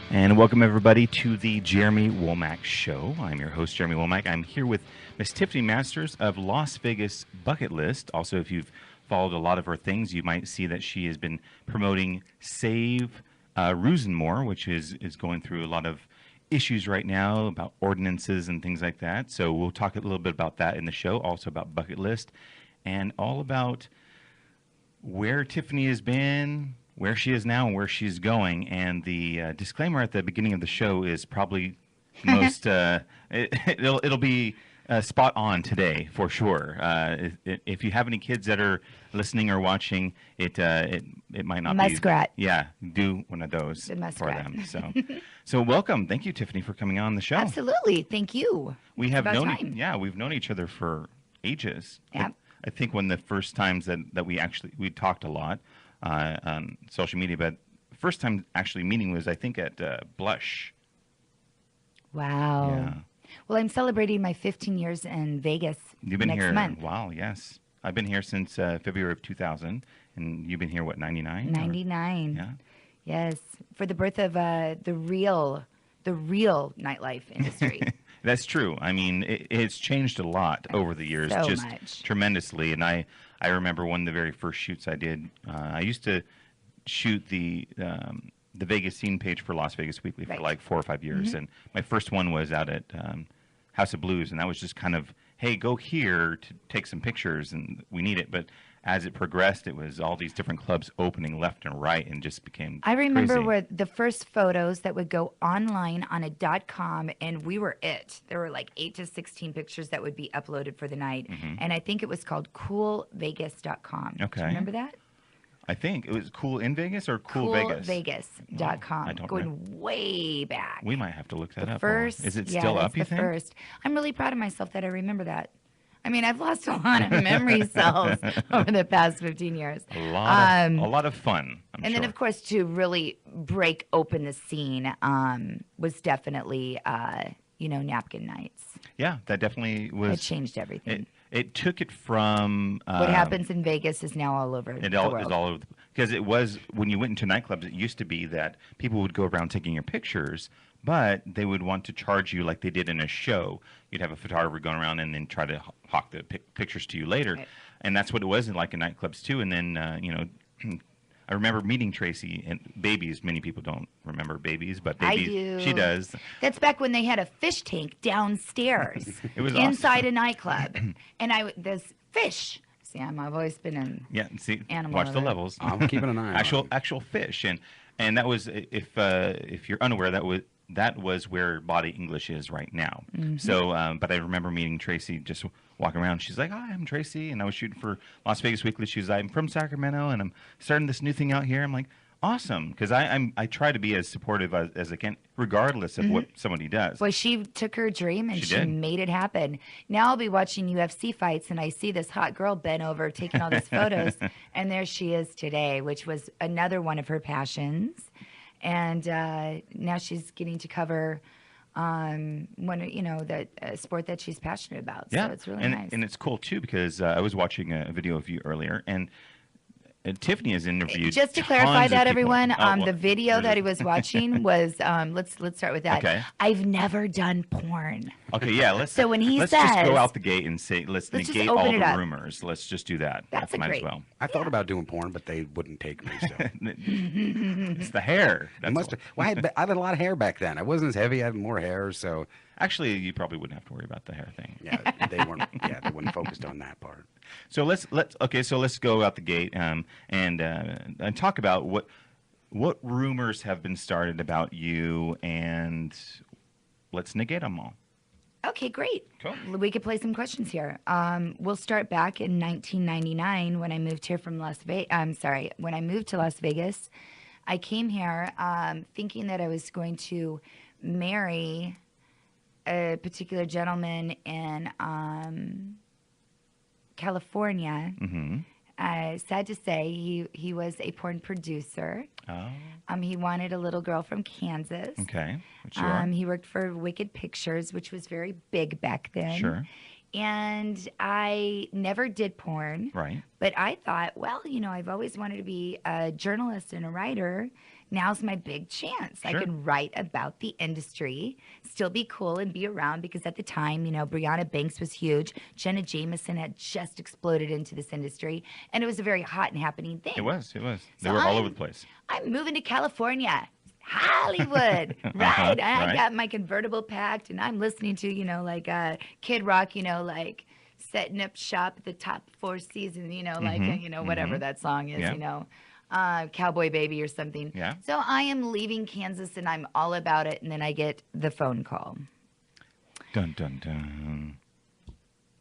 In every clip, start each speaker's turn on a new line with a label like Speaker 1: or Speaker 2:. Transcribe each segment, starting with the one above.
Speaker 1: And welcome everybody to the Jeremy Womack Show. I'm your host, Jeremy Womack. I'm here with Miss Tiffany Masters of Las Vegas Bucket List. Also, if you've followed a lot of her things, you might see that she has been promoting Save Roos-N-More, which is going through a lot of issues right now about ordinances and things like that. So we'll talk a little bit about that in the show, also about Bucket List, and all about where Tiffany has been, where she is now, and where she's going. And the disclaimer at the beginning of the show is probably the most. It'll be spot on today for sure. If you have any kids that are listening or watching, it might not
Speaker 2: Muskrat.
Speaker 1: be. Yeah, do one of those
Speaker 2: The
Speaker 1: for
Speaker 2: muskrat.
Speaker 1: them. So welcome. Thank you, Tiffany, for coming on the show.
Speaker 2: Absolutely. Thank you.
Speaker 1: We have
Speaker 2: about
Speaker 1: known,
Speaker 2: time.
Speaker 1: yeah, we've known each other for ages.
Speaker 2: Yeah.
Speaker 1: I think one of the first times that we talked a lot on social media, but first time actually meeting was I think at Blush.
Speaker 2: Wow.
Speaker 1: Yeah.
Speaker 2: Well, I'm celebrating my 15 years in Vegas
Speaker 1: You've been
Speaker 2: next
Speaker 1: here.
Speaker 2: month.
Speaker 1: Wow. Yes, I've been here since February of 2000, and you've been here what 99?
Speaker 2: 99.
Speaker 1: Yeah.
Speaker 2: Yes. For the birth of the real nightlife industry.
Speaker 1: That's true. I mean, it's changed a lot over the years,
Speaker 2: So
Speaker 1: just
Speaker 2: much.
Speaker 1: tremendously. And I remember one of the very first shoots I did. I used to shoot the Vegas scene page for Las Vegas Weekly for
Speaker 2: Right.
Speaker 1: like 4 or 5 years, and my first one was out at House of Blues, and that was just kind of, hey, go here to take some pictures, and we need it. But as it progressed, it was all these different clubs opening left and right, and just became.
Speaker 2: I remember
Speaker 1: crazy.
Speaker 2: where the first photos that would go online on a .com, and we were it. There were like 8 to 16 pictures that would be uploaded for the night, and I think it was called coolvegas.com. Do
Speaker 1: Okay.
Speaker 2: you remember that?
Speaker 1: I think it was Cool in Vegas or Cool Vegas.
Speaker 2: Coolvegas.com.
Speaker 1: I don't
Speaker 2: Going way back.
Speaker 1: We might have to look that
Speaker 2: The
Speaker 1: up.
Speaker 2: first,
Speaker 1: Is it
Speaker 2: yeah,
Speaker 1: still
Speaker 2: that's
Speaker 1: up, you
Speaker 2: the
Speaker 1: think?
Speaker 2: first. I'm really proud of myself that I remember that. I mean, I've lost a lot of memory cells over the past 15 years.
Speaker 1: A lot of fun, I'm
Speaker 2: And
Speaker 1: sure.
Speaker 2: then, of course, to really break open the scene was definitely, napkin nights.
Speaker 1: Yeah, that definitely was.
Speaker 2: It changed everything.
Speaker 1: It took it from
Speaker 2: What happens in Vegas is now all over
Speaker 1: It
Speaker 2: the
Speaker 1: all
Speaker 2: world.
Speaker 1: is all over because it was when you went into nightclubs. It used to be that people would go around taking your pictures, but they would want to charge you like they did in a show. You'd have a photographer going around and then try to hawk the pictures to you later,
Speaker 2: Right.
Speaker 1: and that's what it was in like in nightclubs too. And then I remember meeting Tracy and Babies. Many people don't remember Babies, but
Speaker 2: I
Speaker 1: Babies,
Speaker 2: do.
Speaker 1: she does.
Speaker 2: That's back when they had a fish tank downstairs
Speaker 1: It was
Speaker 2: inside a nightclub. And this fish. See, I've always been in
Speaker 1: Yeah, see,
Speaker 2: Animal
Speaker 1: watch the
Speaker 2: alert.
Speaker 1: levels.
Speaker 3: I'm keeping an eye on it.
Speaker 1: Actual fish, and that was if you're unaware, that was where Body English is right now. So, but I remember meeting Tracy just walking around. She's like, "Hi, I'm Tracy," and I was shooting for Las Vegas Weekly. She's like, "I'm from Sacramento, and I'm starting this new thing out here." I'm like, "Awesome," because I try to be as supportive as I can, regardless of what somebody does.
Speaker 2: Well, she took her dream and
Speaker 1: She
Speaker 2: she
Speaker 1: did.
Speaker 2: made it happen. Now I'll be watching UFC fights and I see this hot girl bent over taking all these photos, and there she is today, which was another one of her passions. And now she's getting to cover that sport that she's passionate about.
Speaker 1: Yeah,
Speaker 2: So it's really
Speaker 1: and,
Speaker 2: nice.
Speaker 1: and it's cool too because I was watching a video of you earlier, and Tiffany has interviewed.
Speaker 2: Just to
Speaker 1: tons
Speaker 2: clarify
Speaker 1: of
Speaker 2: that,
Speaker 1: people.
Speaker 2: everyone,
Speaker 1: Oh, well,
Speaker 2: the video that he was watching was let's start with that.
Speaker 1: Okay.
Speaker 2: I've never done porn.
Speaker 1: Okay, yeah. Let's.
Speaker 2: So when he
Speaker 1: let's just
Speaker 2: says-
Speaker 1: go out the gate and say let's
Speaker 2: Let's just
Speaker 1: negate
Speaker 2: open
Speaker 1: all
Speaker 2: it
Speaker 1: the
Speaker 2: up.
Speaker 1: rumors. Let's just do that.
Speaker 2: That's a
Speaker 1: might
Speaker 2: great-
Speaker 1: as well.
Speaker 3: I thought about doing porn, but they wouldn't take me. So
Speaker 1: It's the hair.
Speaker 3: I
Speaker 1: That's
Speaker 3: must.
Speaker 1: all.
Speaker 3: Well, I had a lot of hair back then. I wasn't as heavy. I had more hair, so
Speaker 1: Actually, you probably wouldn't have to worry about the hair thing.
Speaker 3: yeah, they weren't. Yeah, they wouldn't focused on that part.
Speaker 1: So let's go out the gate and talk about what rumors have been started about you, and let's negate them all.
Speaker 2: Okay, great.
Speaker 1: Cool.
Speaker 2: We could play some questions here. We'll start back in 1999 when I moved here from when I moved to Las Vegas. I came here thinking that I was going to marry a particular gentleman in California.
Speaker 1: Mm-hmm.
Speaker 2: Sad to say, he was a porn producer.
Speaker 1: Oh,
Speaker 2: He wanted a little girl from Kansas.
Speaker 1: okay. Which you are.
Speaker 2: He worked for Wicked Pictures, which was very big back then.
Speaker 1: Sure.
Speaker 2: And I never did porn.
Speaker 1: Right.
Speaker 2: But I thought, well, I've always wanted to be a journalist and a writer. now's my big chance. I
Speaker 1: Sure.
Speaker 2: can write about the industry, still be cool and be around because at the time, Brianna Banks was huge. Jenna Jameson had just exploded into this industry, and it was a very hot and happening thing.
Speaker 1: It was. They
Speaker 2: So
Speaker 1: were all over the place.
Speaker 2: I'm moving to California. Hollywood, right? I
Speaker 1: right.
Speaker 2: got my convertible packed, and I'm listening to, Kid Rock, setting up shop at the top Four Seasons, whatever that song is, Cowboy Baby or something.
Speaker 1: Yeah.
Speaker 2: So I am leaving Kansas, and I'm all about it, and then I get the phone call.
Speaker 1: Dun, dun, dun.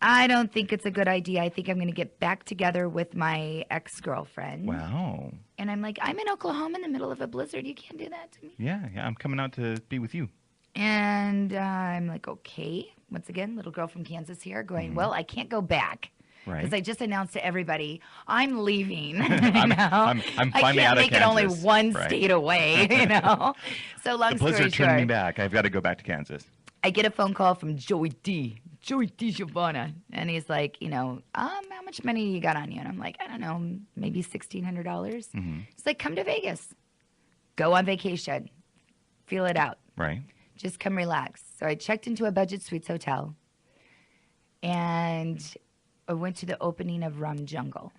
Speaker 2: I don't think it's a good idea. I think I'm going to get back together with my ex-girlfriend.
Speaker 1: Wow.
Speaker 2: And I'm like, I'm in Oklahoma in the middle of a blizzard. You can't do that to me.
Speaker 1: Yeah, I'm coming out to be with you.
Speaker 2: And I'm like, okay. Once again, little girl from Kansas here going, well, I can't go back.
Speaker 1: Right.
Speaker 2: Because I just announced to everybody, I'm leaving.
Speaker 1: I'm finally out of Kansas.
Speaker 2: I can't make it only one state away, So long
Speaker 1: the
Speaker 2: story
Speaker 1: blizzard
Speaker 2: short.
Speaker 1: turned me back. I've got to go back to Kansas.
Speaker 2: I get a phone call from Joey D. Giovanna. And he's like, how much money you got on you? And I'm like, I don't know, maybe $1,600.
Speaker 1: Mm-hmm.
Speaker 2: He's like, come to Vegas. Go on vacation. Feel it out.
Speaker 1: Right.
Speaker 2: Just come relax. So I checked into a budget suites hotel. And I went to the opening of Rum Jungle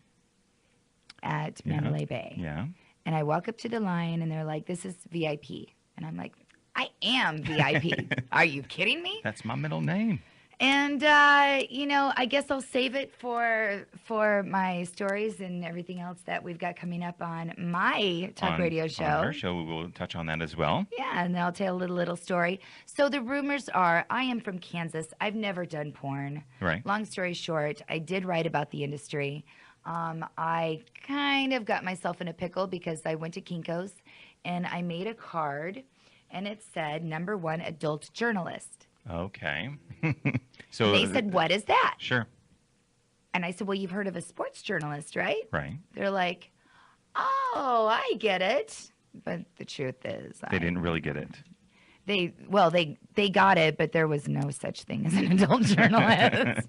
Speaker 2: at Mandalay Bay.
Speaker 1: Yeah.
Speaker 2: And I walk up to the line, and they're like, this is VIP. And I'm like, I am VIP. Are you kidding me?
Speaker 1: That's my middle name.
Speaker 2: And, I guess I'll save it for my stories and everything else that we've got coming up on my talk radio show.
Speaker 1: On our show, we will touch on that as well.
Speaker 2: Yeah, and then I'll tell a little story. So the rumors are, I am from Kansas. I've never done porn.
Speaker 1: Right.
Speaker 2: Long story short, I did write about the industry. I kind of got myself in a pickle because I went to Kinko's, and I made a card, and it said, #1 adult journalist.
Speaker 1: Okay. So
Speaker 2: They said, what is that?
Speaker 1: Sure.
Speaker 2: And I said, well, you've heard of a sports journalist, right?
Speaker 1: Right.
Speaker 2: They're like, oh, I get it. But the truth is,
Speaker 1: They didn't really get it.
Speaker 2: They got it, but there was no such thing as an adult journalist.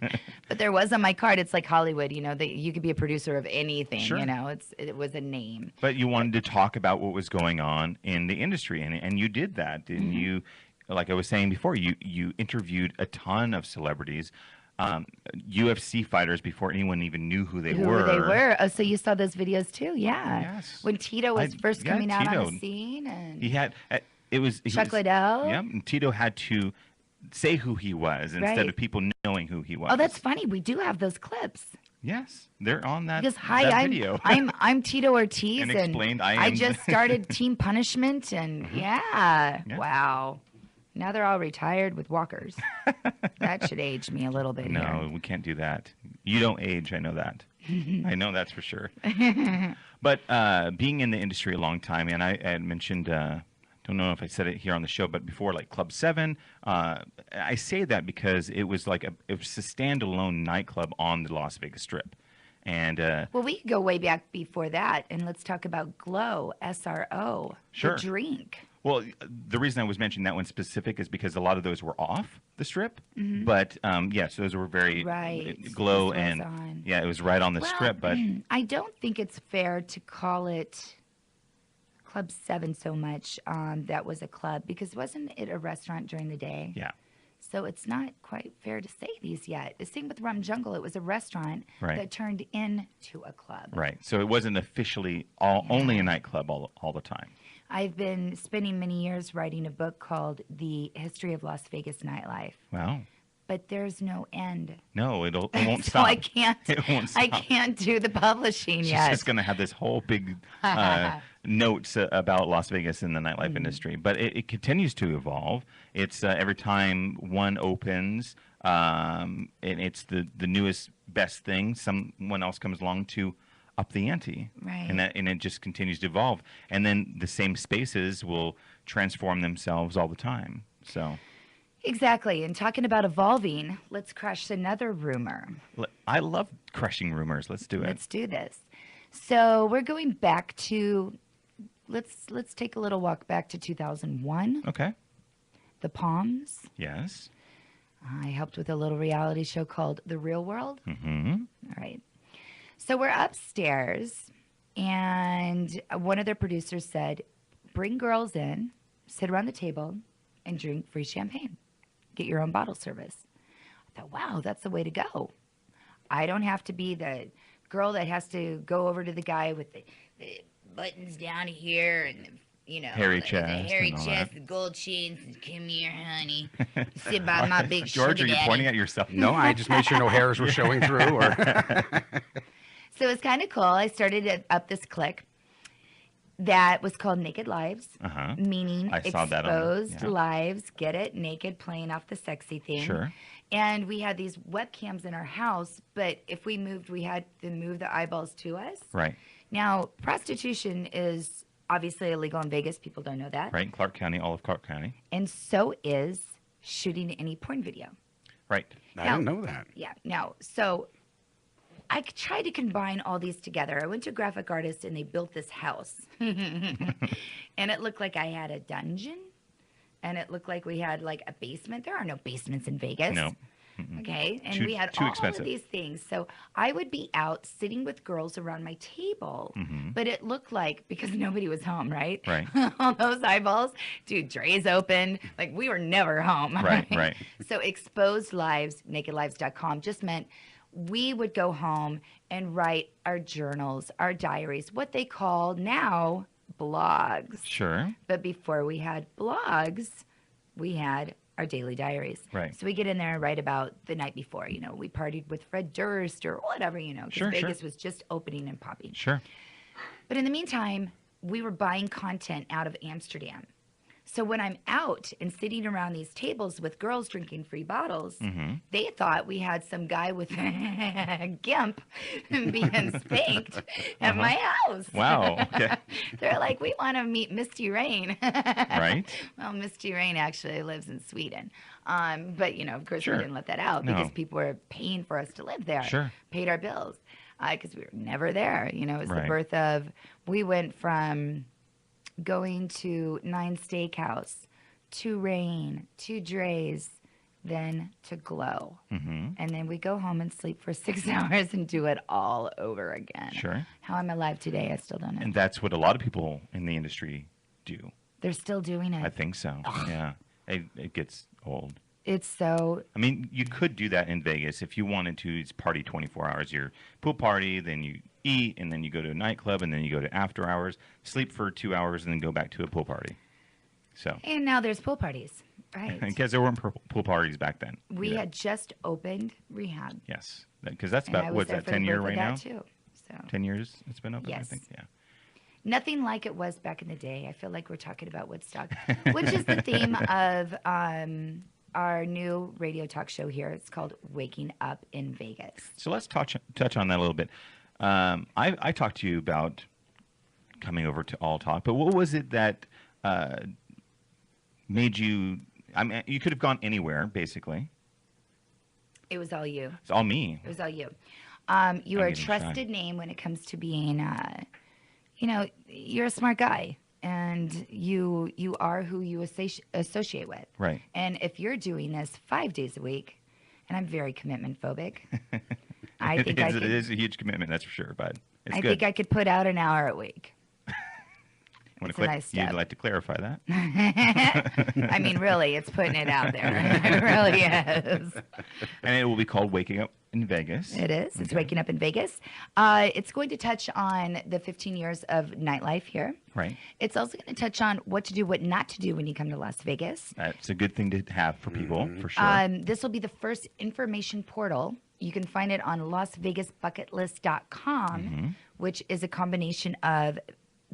Speaker 2: But there was on my card. It's like Hollywood, you could be a producer of anything.
Speaker 1: Sure.
Speaker 2: It was a name.
Speaker 1: But you wanted to talk about what was going on in the industry, and you did that, didn't you? Like I was saying before, you interviewed a ton of celebrities, UFC fighters before anyone even knew who they were.
Speaker 2: Oh, so you saw those videos too? Yeah.
Speaker 1: Yes.
Speaker 2: When Tito was first coming out on the scene, and
Speaker 1: he had
Speaker 2: Chuck Liddell.
Speaker 1: Yeah, and Tito had to say who he was instead of people knowing who he was.
Speaker 2: Oh, that's funny. We do have those clips.
Speaker 1: Yes, they're on that.
Speaker 2: Because
Speaker 1: that video.
Speaker 2: I'm Tito Ortiz,
Speaker 1: and explained
Speaker 2: I just started Team Punishment, and
Speaker 1: Yeah.
Speaker 2: Wow. Now they're all retired with walkers. That should age me a little bit.
Speaker 1: No,
Speaker 2: here.
Speaker 1: we can't do that. You don't age. I know that. I know that's for sure. But being in the industry a long time, and I had mentioned, don't know if I said it here on the show, but before, like Club 7, I say that because it was it was a standalone nightclub on the Las Vegas Strip. And
Speaker 2: well, we could go way back before that, and let's talk about Glow, SRO,
Speaker 1: Sure.
Speaker 2: the drink.
Speaker 1: Well, the reason I was mentioning that one specific is because a lot of those were off the strip. But yes, those were very Glow, and yeah, it was right on the strip. But
Speaker 2: I don't think it's fair to call it Club 7 so much. That was a club, because wasn't it a restaurant during the day?
Speaker 1: Yeah.
Speaker 2: So it's not quite fair to say these yet. The same with Rum Jungle. It was a restaurant that turned into a club.
Speaker 1: Right. So it wasn't officially only a nightclub all the time.
Speaker 2: I've been spending many years writing a book called The History of Las Vegas Nightlife.
Speaker 1: Wow.
Speaker 2: But there's no end.
Speaker 1: No, it won't
Speaker 2: So
Speaker 1: stop.
Speaker 2: I can't.
Speaker 1: It won't stop.
Speaker 2: I can't do the publishing
Speaker 1: She's
Speaker 2: yet.
Speaker 1: just going to have this whole big notes about Las Vegas in the nightlife industry. But it continues to evolve. It's every time one opens, and it's the newest best thing, someone else comes along to up the ante,
Speaker 2: Right.
Speaker 1: and it just continues to evolve. And then the same spaces will transform themselves all the time. So
Speaker 2: Exactly. And talking about evolving, let's crush another rumor.
Speaker 1: I love crushing rumors. Let's do it.
Speaker 2: Let's do this. So we're going back to let's take a little walk back to 2001.
Speaker 1: Okay.
Speaker 2: The Palms.
Speaker 1: Yes.
Speaker 2: I helped with a little reality show called The Real World.
Speaker 1: Mm-hmm.
Speaker 2: All right. So we're upstairs, and one of their producers said, bring girls in, sit around the table, and drink free champagne. Get your own bottle service. I thought, wow, that's the way to go. I don't have to be the girl that has to go over to the guy with the buttons down here and
Speaker 1: hairy
Speaker 2: the
Speaker 1: chest,
Speaker 2: hairy
Speaker 1: and all
Speaker 2: chest,
Speaker 1: that.
Speaker 2: the gold chains. Come here, honey. Sit by my big
Speaker 1: George,
Speaker 2: sugar
Speaker 1: are you
Speaker 2: daddy.
Speaker 1: pointing at yourself?
Speaker 3: No, I just made sure no hairs were showing through. Or
Speaker 2: So it was kind of cool. I started up this clique that was called Naked Lives, meaning
Speaker 1: I saw that
Speaker 2: exposed lives. Get it? Naked, playing off the sexy thing.
Speaker 1: Sure.
Speaker 2: And we had these webcams in our house, but if we moved, we had to move the eyeballs to us.
Speaker 1: Right.
Speaker 2: Now, prostitution is obviously illegal in Vegas. People don't know that.
Speaker 1: Right. In Clark County, all of Clark County.
Speaker 2: And so is shooting any porn video.
Speaker 1: Right.
Speaker 3: I didn't know that.
Speaker 2: Yeah. Now, so I tried to combine all these together. I went to a graphic artist and they built this house. And it looked like I had a dungeon. And it looked like we had like a basement. There are no basements in Vegas.
Speaker 1: No.
Speaker 2: Okay. And
Speaker 1: Too-
Speaker 2: we had
Speaker 1: too
Speaker 2: all
Speaker 1: expensive.
Speaker 2: of these things. So I would be out sitting with girls around my table. But it looked like, because nobody was home, right?
Speaker 1: Right.
Speaker 2: All those eyeballs. Dude, Dre's open. Like we were never home.
Speaker 1: Right.
Speaker 2: So exposed lives, nakedlives.com just meant we would go home and write our journals, our diaries, what they call now blogs.
Speaker 1: Sure.
Speaker 2: But before we had blogs, we had our daily diaries.
Speaker 1: Right.
Speaker 2: So we get in there and write about the night before. We partied with Fred Durst or whatever, because
Speaker 1: Sure,
Speaker 2: Vegas was just opening and popping.
Speaker 1: Sure.
Speaker 2: But in the meantime, we were buying content out of Amsterdam. So when I'm out and sitting around these tables with girls drinking free bottles, they thought we had some guy with a gimp being spanked at my house.
Speaker 1: Wow. Okay.
Speaker 2: They're like, we want to meet Misty Rain.
Speaker 1: Right.
Speaker 2: Well, Misty Rain actually lives in Sweden. But, of course,
Speaker 1: Sure.
Speaker 2: we didn't let that out
Speaker 1: No.
Speaker 2: because people were paying for us to live there.
Speaker 1: Sure.
Speaker 2: Paid our bills because we were never there. It was the
Speaker 1: Right.
Speaker 2: birth of, we went from going to 9 Steakhouse, to Rain, to Dre's, then to Glow. And then we go home and sleep for 6 hours and do it all over again.
Speaker 1: Sure.
Speaker 2: How I'm alive today, I still don't know.
Speaker 1: And that's what a lot of people in the industry do.
Speaker 2: They're still doing it.
Speaker 1: I think so. Yeah. It gets old.
Speaker 2: It's so,
Speaker 1: I mean, you could do that in Vegas if you wanted to. It's party 24 hours. Your pool party, then you eat, and then you go to a nightclub, and then you go to after hours, sleep for 2 hours, and then go back to a pool party. So,
Speaker 2: and now there's pool parties, right?
Speaker 1: because there weren't pool parties back then.
Speaker 2: We
Speaker 1: either.
Speaker 2: had just opened rehab.
Speaker 1: Yes. Because that's
Speaker 2: And I
Speaker 1: about,
Speaker 2: was
Speaker 1: what's
Speaker 2: there
Speaker 1: that,
Speaker 2: for
Speaker 1: 10
Speaker 2: the
Speaker 1: year
Speaker 2: birth of
Speaker 1: right
Speaker 2: that
Speaker 1: now?
Speaker 2: too. So
Speaker 1: 10 years it's been open, I
Speaker 2: Yes.
Speaker 1: think. Yeah.
Speaker 2: nothing like it was back in the day. I feel like we're talking about Woodstock, which is the theme of our new radio talk show here. It's called Waking Up in Vegas.
Speaker 1: So let's touch on that a little bit. I talked to you about coming over to All Talk, but what was it that made you? I mean, you could have gone anywhere, basically.
Speaker 2: It was all you.
Speaker 1: It's all me.
Speaker 2: It was all you. You
Speaker 1: I'm
Speaker 2: are a
Speaker 1: getting shy.
Speaker 2: trusted name when it comes to being, you're a smart guy, and you are who you associate with.
Speaker 1: Right.
Speaker 2: And if you're doing this 5 days a week, and I'm very commitment phobic, I think
Speaker 1: it is a huge commitment, that's for sure. But it's
Speaker 2: I
Speaker 1: good.
Speaker 2: think I could put out an hour a week.
Speaker 1: Wanna
Speaker 2: it's a nice
Speaker 1: You'd
Speaker 2: step.
Speaker 1: like to clarify that?
Speaker 2: I mean, really, it's putting it out there. It really is.
Speaker 1: And it will be called Waking Up in Vegas.
Speaker 2: It is. It's Waking Up in Vegas. It's going to touch on the 15 years of nightlife here.
Speaker 1: Right.
Speaker 2: It's also going to touch on what to do, what not to do when you come to Las Vegas.
Speaker 1: That's a good thing to have for people, for sure.
Speaker 2: This will be the first information portal. You can find it on LasVegasBucketList.com, which is a combination of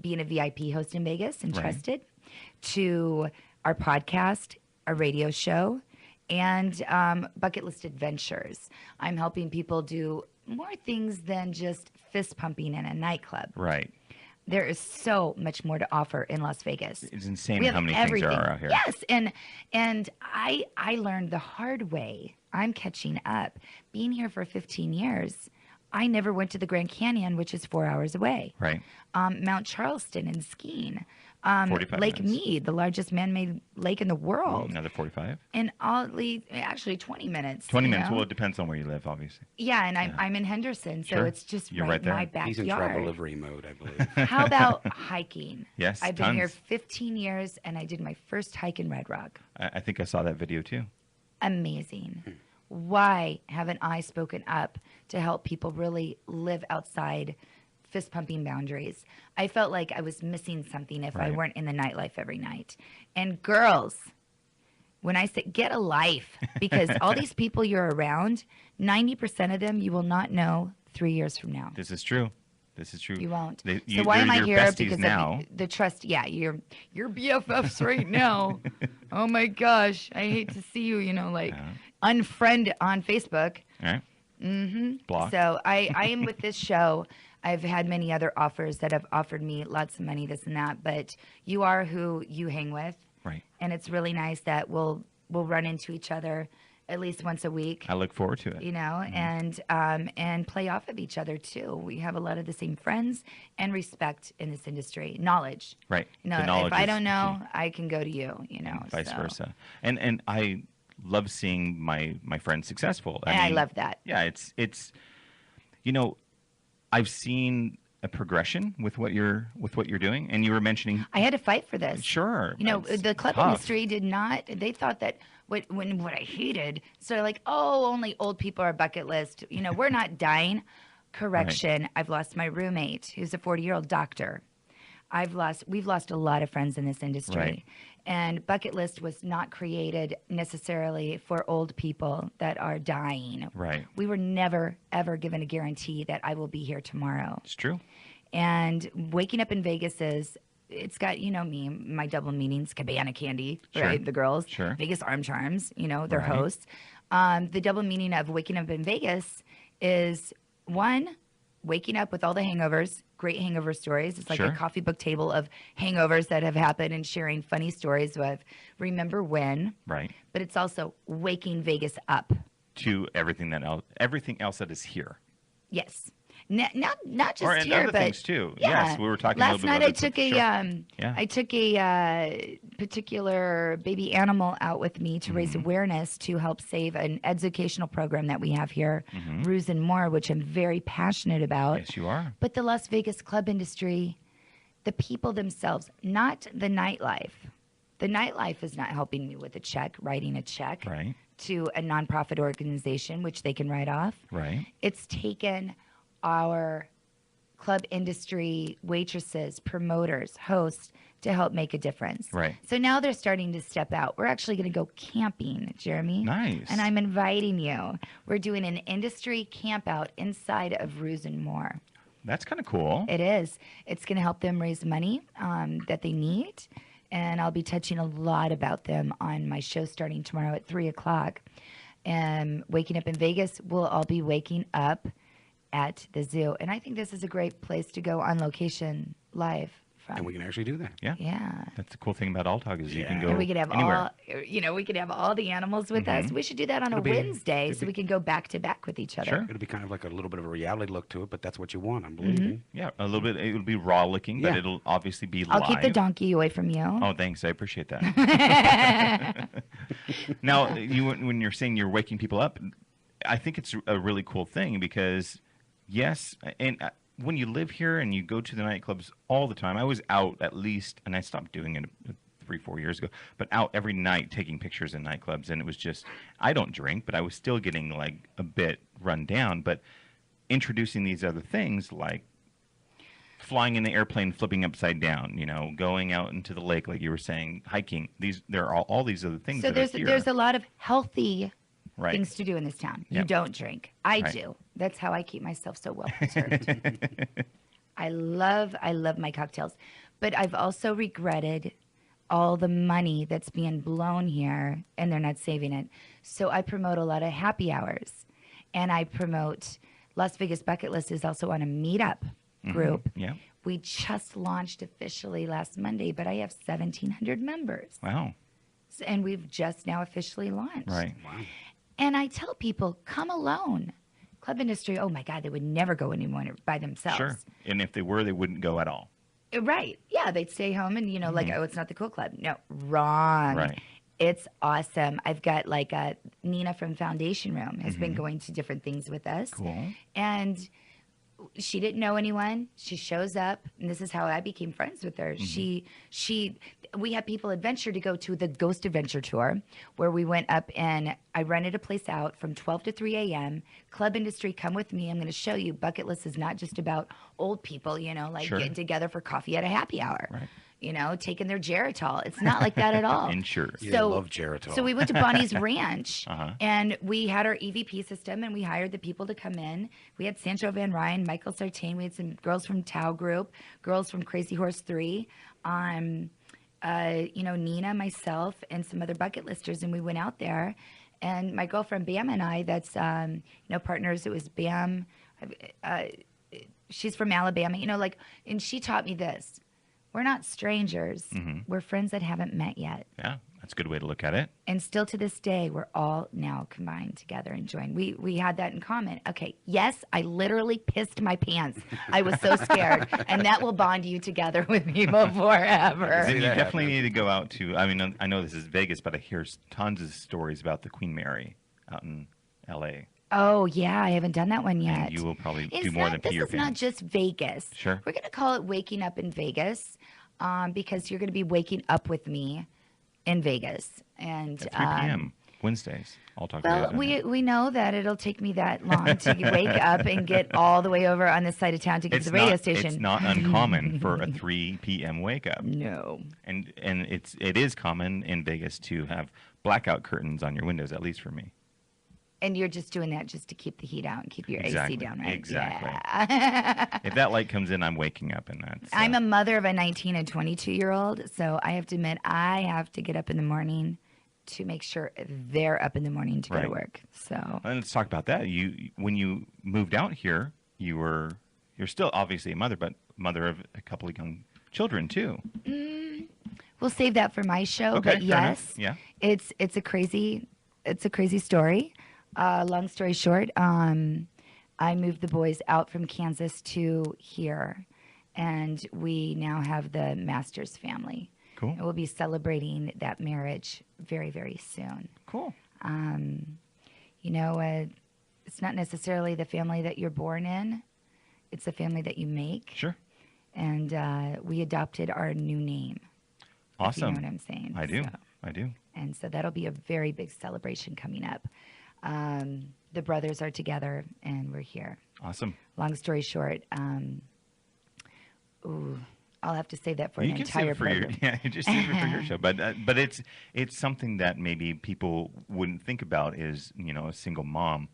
Speaker 2: being a VIP host in Vegas and
Speaker 1: Right.
Speaker 2: trusted, to our podcast, our radio show, and Bucket List Adventures. I'm helping people do more things than just fist pumping in a nightclub.
Speaker 1: Right.
Speaker 2: There is so much more to offer in Las Vegas.
Speaker 1: It's insane
Speaker 2: We have
Speaker 1: how many
Speaker 2: everything.
Speaker 1: things there are out here.
Speaker 2: Yes, and I learned the hard way. I'm catching up. Being here for 15 years, I never went to the Grand Canyon, which is 4 hours away.
Speaker 1: Right.
Speaker 2: Mount Charleston and skiing.
Speaker 1: 45
Speaker 2: Lake
Speaker 1: minutes.
Speaker 2: Mead, the largest man-made lake in the world.
Speaker 1: Another 45.
Speaker 2: And actually 20 minutes.
Speaker 1: 20
Speaker 2: you
Speaker 1: minutes.
Speaker 2: know?
Speaker 1: Well, it depends on where you live, obviously.
Speaker 2: Yeah, and I'm in Henderson, so
Speaker 1: Sure.
Speaker 2: it's just
Speaker 1: You're
Speaker 2: right
Speaker 1: right
Speaker 2: in my
Speaker 1: there.
Speaker 2: backyard.
Speaker 3: He's in travel delivery mode, I believe.
Speaker 2: How about hiking?
Speaker 1: Yes,
Speaker 2: I've been here
Speaker 1: tons.
Speaker 2: 15 years, and I did my first hike in Red Rock.
Speaker 1: I think I saw that video too.
Speaker 2: Amazing. Why haven't I spoken up to help people really live outside fist pumping boundaries? I felt like I was missing something if I
Speaker 1: Right.
Speaker 2: weren't in the nightlife every night. And girls, when I say get a life, because all these people you're around, 90% of them you will not know 3 years from now.
Speaker 1: This is true. This is true.
Speaker 2: You won't.
Speaker 1: They-
Speaker 2: So why am I
Speaker 1: they're
Speaker 2: here?
Speaker 1: besties
Speaker 2: Because
Speaker 1: now.
Speaker 2: of the trust. Yeah, you're BFFs right now. Oh my gosh, I hate to see you. Like unfriend on Facebook.
Speaker 1: All right. Block.
Speaker 2: So I am with this show. I've had many other offers that have offered me lots of money, this and that. But you are who you hang with,
Speaker 1: Right.
Speaker 2: and it's really nice that we'll run into each other at least once a week.
Speaker 1: I look forward to it.
Speaker 2: And play off of each other too. We have a lot of the same friends and respect in this industry. Knowledge.
Speaker 1: Right.
Speaker 2: You know,
Speaker 1: The knowledge
Speaker 2: if I
Speaker 1: is
Speaker 2: don't
Speaker 1: the
Speaker 2: know,
Speaker 1: key.
Speaker 2: I can go to you.
Speaker 1: Vice
Speaker 2: so.
Speaker 1: versa. And I love seeing my friends successful.
Speaker 2: And I love that.
Speaker 1: Yeah, it's I've seen a progression with what you're doing, and you were mentioning.
Speaker 2: I had to fight for this.
Speaker 1: Sure. it's
Speaker 2: The club
Speaker 1: tough.
Speaker 2: industry did not. They thought that what I hated. So like, oh, only old people are bucket list. We're not dying. Correction. I've lost my roommate, who's a 40-year-old doctor. We've lost a lot of friends in this industry.
Speaker 1: Right.
Speaker 2: And bucket list was not created necessarily for old people that are dying.
Speaker 1: Right.
Speaker 2: We were never, ever given a guarantee that I will be here tomorrow.
Speaker 1: It's true.
Speaker 2: And waking up in Vegas it's got, me, my double meanings, Cabana Candy,
Speaker 1: Sure.
Speaker 2: right? The girls,
Speaker 1: Sure.
Speaker 2: Vegas Arm Charms, they're
Speaker 1: Right.
Speaker 2: hosts. The double meaning of waking up in Vegas is one, waking up with all the hangovers, great hangover stories. It's like
Speaker 1: Sure.
Speaker 2: a coffee book table of hangovers that have happened and sharing funny stories with remember when.
Speaker 1: Right.
Speaker 2: But it's also waking Vegas up.
Speaker 1: To everything else that is here.
Speaker 2: Yes. Not just
Speaker 1: Or and
Speaker 2: here,
Speaker 1: other
Speaker 2: but
Speaker 1: things too.
Speaker 2: yeah.
Speaker 1: Yes, we were talking
Speaker 2: Last
Speaker 1: a little
Speaker 2: night
Speaker 1: bit
Speaker 2: I
Speaker 1: about
Speaker 2: took
Speaker 1: Sure.
Speaker 2: I took a particular baby animal out with me to raise awareness to help save an educational program that we have here, Roos-N-More, which I'm very passionate about.
Speaker 1: Yes, you are.
Speaker 2: But the Las Vegas club industry, the people themselves, not the nightlife. The nightlife is not helping me with a check, writing a check
Speaker 1: Right.
Speaker 2: to a nonprofit organization, which they can write off.
Speaker 1: Right.
Speaker 2: It's taken our club industry waitresses, promoters, hosts to help make a difference.
Speaker 1: Right.
Speaker 2: So now they're starting to step out. We're actually going to go camping, Jeremy.
Speaker 1: Nice.
Speaker 2: And I'm inviting you. We're doing an industry camp out inside of Roos-N-More.
Speaker 1: That's kind of cool.
Speaker 2: It is. It's going to help them raise money that they need. And I'll be touching a lot about them on my show starting tomorrow at 3 o'clock. And Waking Up in Vegas, we'll all be waking up at the zoo. And I think this is a great place to go on location live from.
Speaker 3: And we can actually do that.
Speaker 1: Yeah.
Speaker 2: Yeah.
Speaker 1: That's the cool thing about Altog is you can go
Speaker 2: And we could have
Speaker 1: anywhere.
Speaker 2: we could have all the animals with us. We should do that on a Wednesday so we can go back to back with each other.
Speaker 1: Sure.
Speaker 3: It'll be kind of like a little bit of a reality look to it, but that's what you want, I'm believing.
Speaker 1: Yeah, a little bit. It'll be raw looking, but
Speaker 3: Yeah.
Speaker 1: it'll obviously be
Speaker 2: I'll
Speaker 1: live.
Speaker 2: keep the donkey away from you.
Speaker 1: Oh, thanks. I appreciate that. Now, when you're saying you're waking people up, I think it's a really cool thing because, yes, and when you live here and you go to the nightclubs all the time, I was out at least, and I stopped doing it 3-4 years ago, but out every night taking pictures in nightclubs, and it was just, I don't drink, but I was still getting like a bit run down, but introducing these other things like flying in the airplane, flipping upside down, going out into the lake, like you were saying, hiking. There are all these other things.
Speaker 2: So
Speaker 1: that are here.
Speaker 2: there's a lot of healthy
Speaker 1: Right.
Speaker 2: things to do in this town. You
Speaker 1: Yep.
Speaker 2: don't drink. I
Speaker 1: Right.
Speaker 2: do. That's how I keep myself so well preserved. I love my cocktails, but I've also regretted all the money that's being blown here and they're not saving it. So I promote a lot of happy hours, and I promote Las Vegas Bucket List is also on a meetup group.
Speaker 1: Yeah.
Speaker 2: We just launched officially last Monday, but I have 1,700 members.
Speaker 1: Wow.
Speaker 2: And we've just now officially launched.
Speaker 1: Right.
Speaker 3: Wow.
Speaker 2: And I tell people, come alone. Club industry, oh my God, they would never go anywhere by themselves.
Speaker 1: Sure. And if they were, they wouldn't go at all.
Speaker 2: Right. Yeah, they'd stay home and, like, oh, it's not the cool club. No, wrong.
Speaker 1: Right.
Speaker 2: It's awesome. I've got like Nina from Foundation Room has been going to different things with us.
Speaker 1: Cool.
Speaker 2: And she didn't know anyone. She shows up, and this is how I became friends with her. We had people adventure to go to the Ghost Adventure Tour, where we went up and I rented a place out from 12 to 3 a.m. Club industry, come with me. I'm going to show you. Bucket list is not just about old people, like
Speaker 1: Sure.
Speaker 2: getting together for coffee at a happy hour.
Speaker 1: Right.
Speaker 2: Taking their Geritol. It's not like that at all.
Speaker 1: Insured.
Speaker 3: Yeah, I love Geritol.
Speaker 2: So we went to Bonnie's Ranch,
Speaker 1: Uh-huh.
Speaker 2: and we had our EVP system, and we hired the people to come in. We had Sancho Van Ryn, Michael Sartain. We had some girls from Tao Group, girls from Crazy Horse 3, Nina, myself, and some other bucket listers, and we went out there. And my girlfriend Bam and I, that's partners. It was Bam. She's from Alabama, and she taught me this. We're not strangers. We're friends that haven't met yet.
Speaker 1: Yeah, that's a good way to look at it.
Speaker 2: And still to this day, we're all now combined together and joined. We had that in common. Okay, yes, I literally pissed my pants. I was so scared. And that will bond you together with people forever.
Speaker 1: Then you
Speaker 3: that
Speaker 1: definitely
Speaker 3: happen.
Speaker 1: need to go out to, I know this is Vegas, but I hear tons of stories about the Queen Mary out in L.A.
Speaker 2: Oh, yeah, I haven't done that one yet.
Speaker 1: And you will probably
Speaker 2: It's
Speaker 1: do more
Speaker 2: not-
Speaker 1: than
Speaker 2: this
Speaker 1: Peter
Speaker 2: is
Speaker 1: Pan.
Speaker 2: not just Vegas.
Speaker 1: Sure.
Speaker 2: We're going to call it Waking Up in Vegas because you're going to be waking up with me in Vegas. And
Speaker 1: At 3 p.m. Wednesdays. I'll talk
Speaker 2: well,
Speaker 1: about it.
Speaker 2: we know that it'll take me that long to wake up and get all the way over on this side of town to get to the radio station.
Speaker 1: It's not uncommon for a 3 p.m. wake up.
Speaker 2: No.
Speaker 1: And it is common in Vegas to have blackout curtains on your windows, at least for me.
Speaker 2: And you're just doing that just to keep the heat out and keep your
Speaker 1: Exactly,
Speaker 2: AC down, right?
Speaker 1: exactly.
Speaker 2: Yeah.
Speaker 1: If that light comes in, I'm waking up, and that's.
Speaker 2: I'm a mother of a 19 and 22-year-old, so I have to admit I have to get up in the morning to make sure they're up in the morning to go to
Speaker 1: Right.
Speaker 2: work. So
Speaker 1: And let's talk about that. When you moved out here, you're still obviously a mother, but mother of a couple of young children too.
Speaker 2: we'll save that for my show.
Speaker 1: Okay,
Speaker 2: But
Speaker 1: fair
Speaker 2: yes,
Speaker 1: enough. Yeah.
Speaker 2: it's a crazy story. Long story short, I moved the boys out from Kansas to here, and we now have the Masters family.
Speaker 1: Cool.
Speaker 2: And we'll be celebrating that marriage very, very soon.
Speaker 1: Cool.
Speaker 2: It's not necessarily the family that you're born in; it's the family that you make.
Speaker 1: Sure.
Speaker 2: And we adopted our new name.
Speaker 1: Awesome.
Speaker 2: If you know what I'm saying?
Speaker 1: I do.
Speaker 2: So-
Speaker 1: I do.
Speaker 2: And so that'll be a very big celebration coming up. The brothers are together, and we're here.
Speaker 1: Awesome.
Speaker 2: Long story short, I'll have to save that for
Speaker 1: You
Speaker 2: an
Speaker 1: can
Speaker 2: entire
Speaker 1: save it for your
Speaker 2: program.
Speaker 1: just save it for your show. But it's something that maybe people wouldn't think about is a single mom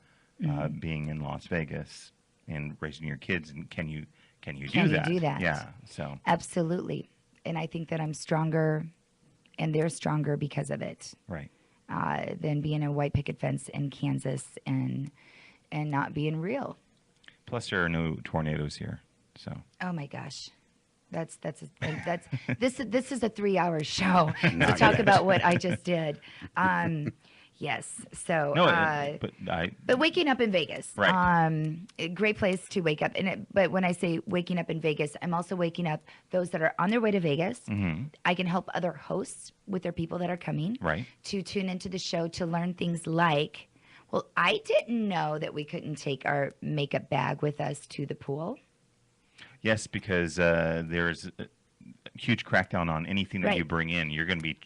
Speaker 1: being in Las Vegas and raising your kids, and can you
Speaker 2: Can
Speaker 1: do
Speaker 2: you
Speaker 1: that?
Speaker 2: do that?
Speaker 1: Yeah. So
Speaker 2: Absolutely. And I think that I'm stronger, and they're stronger because of it,
Speaker 1: right.
Speaker 2: than being a white picket fence in Kansas and not being real.
Speaker 1: Plus, there are no tornadoes here. So
Speaker 2: Oh my gosh. That's this is a 3-hour show to
Speaker 3: Not
Speaker 2: talk
Speaker 3: yet.
Speaker 2: about what I just did. Yes. So
Speaker 1: no,
Speaker 2: but waking up in Vegas,
Speaker 1: Right.
Speaker 2: A great place to wake up. But when I say waking up in Vegas, I'm also waking up those that are on their way to Vegas. I can help other hosts with their people that are coming
Speaker 1: Right.
Speaker 2: to tune into the show to learn things like, well, I didn't know that we couldn't take our makeup bag with us to the pool.
Speaker 1: Yes, because there's a huge crackdown on anything that
Speaker 2: Right.
Speaker 1: you bring in. You're going to be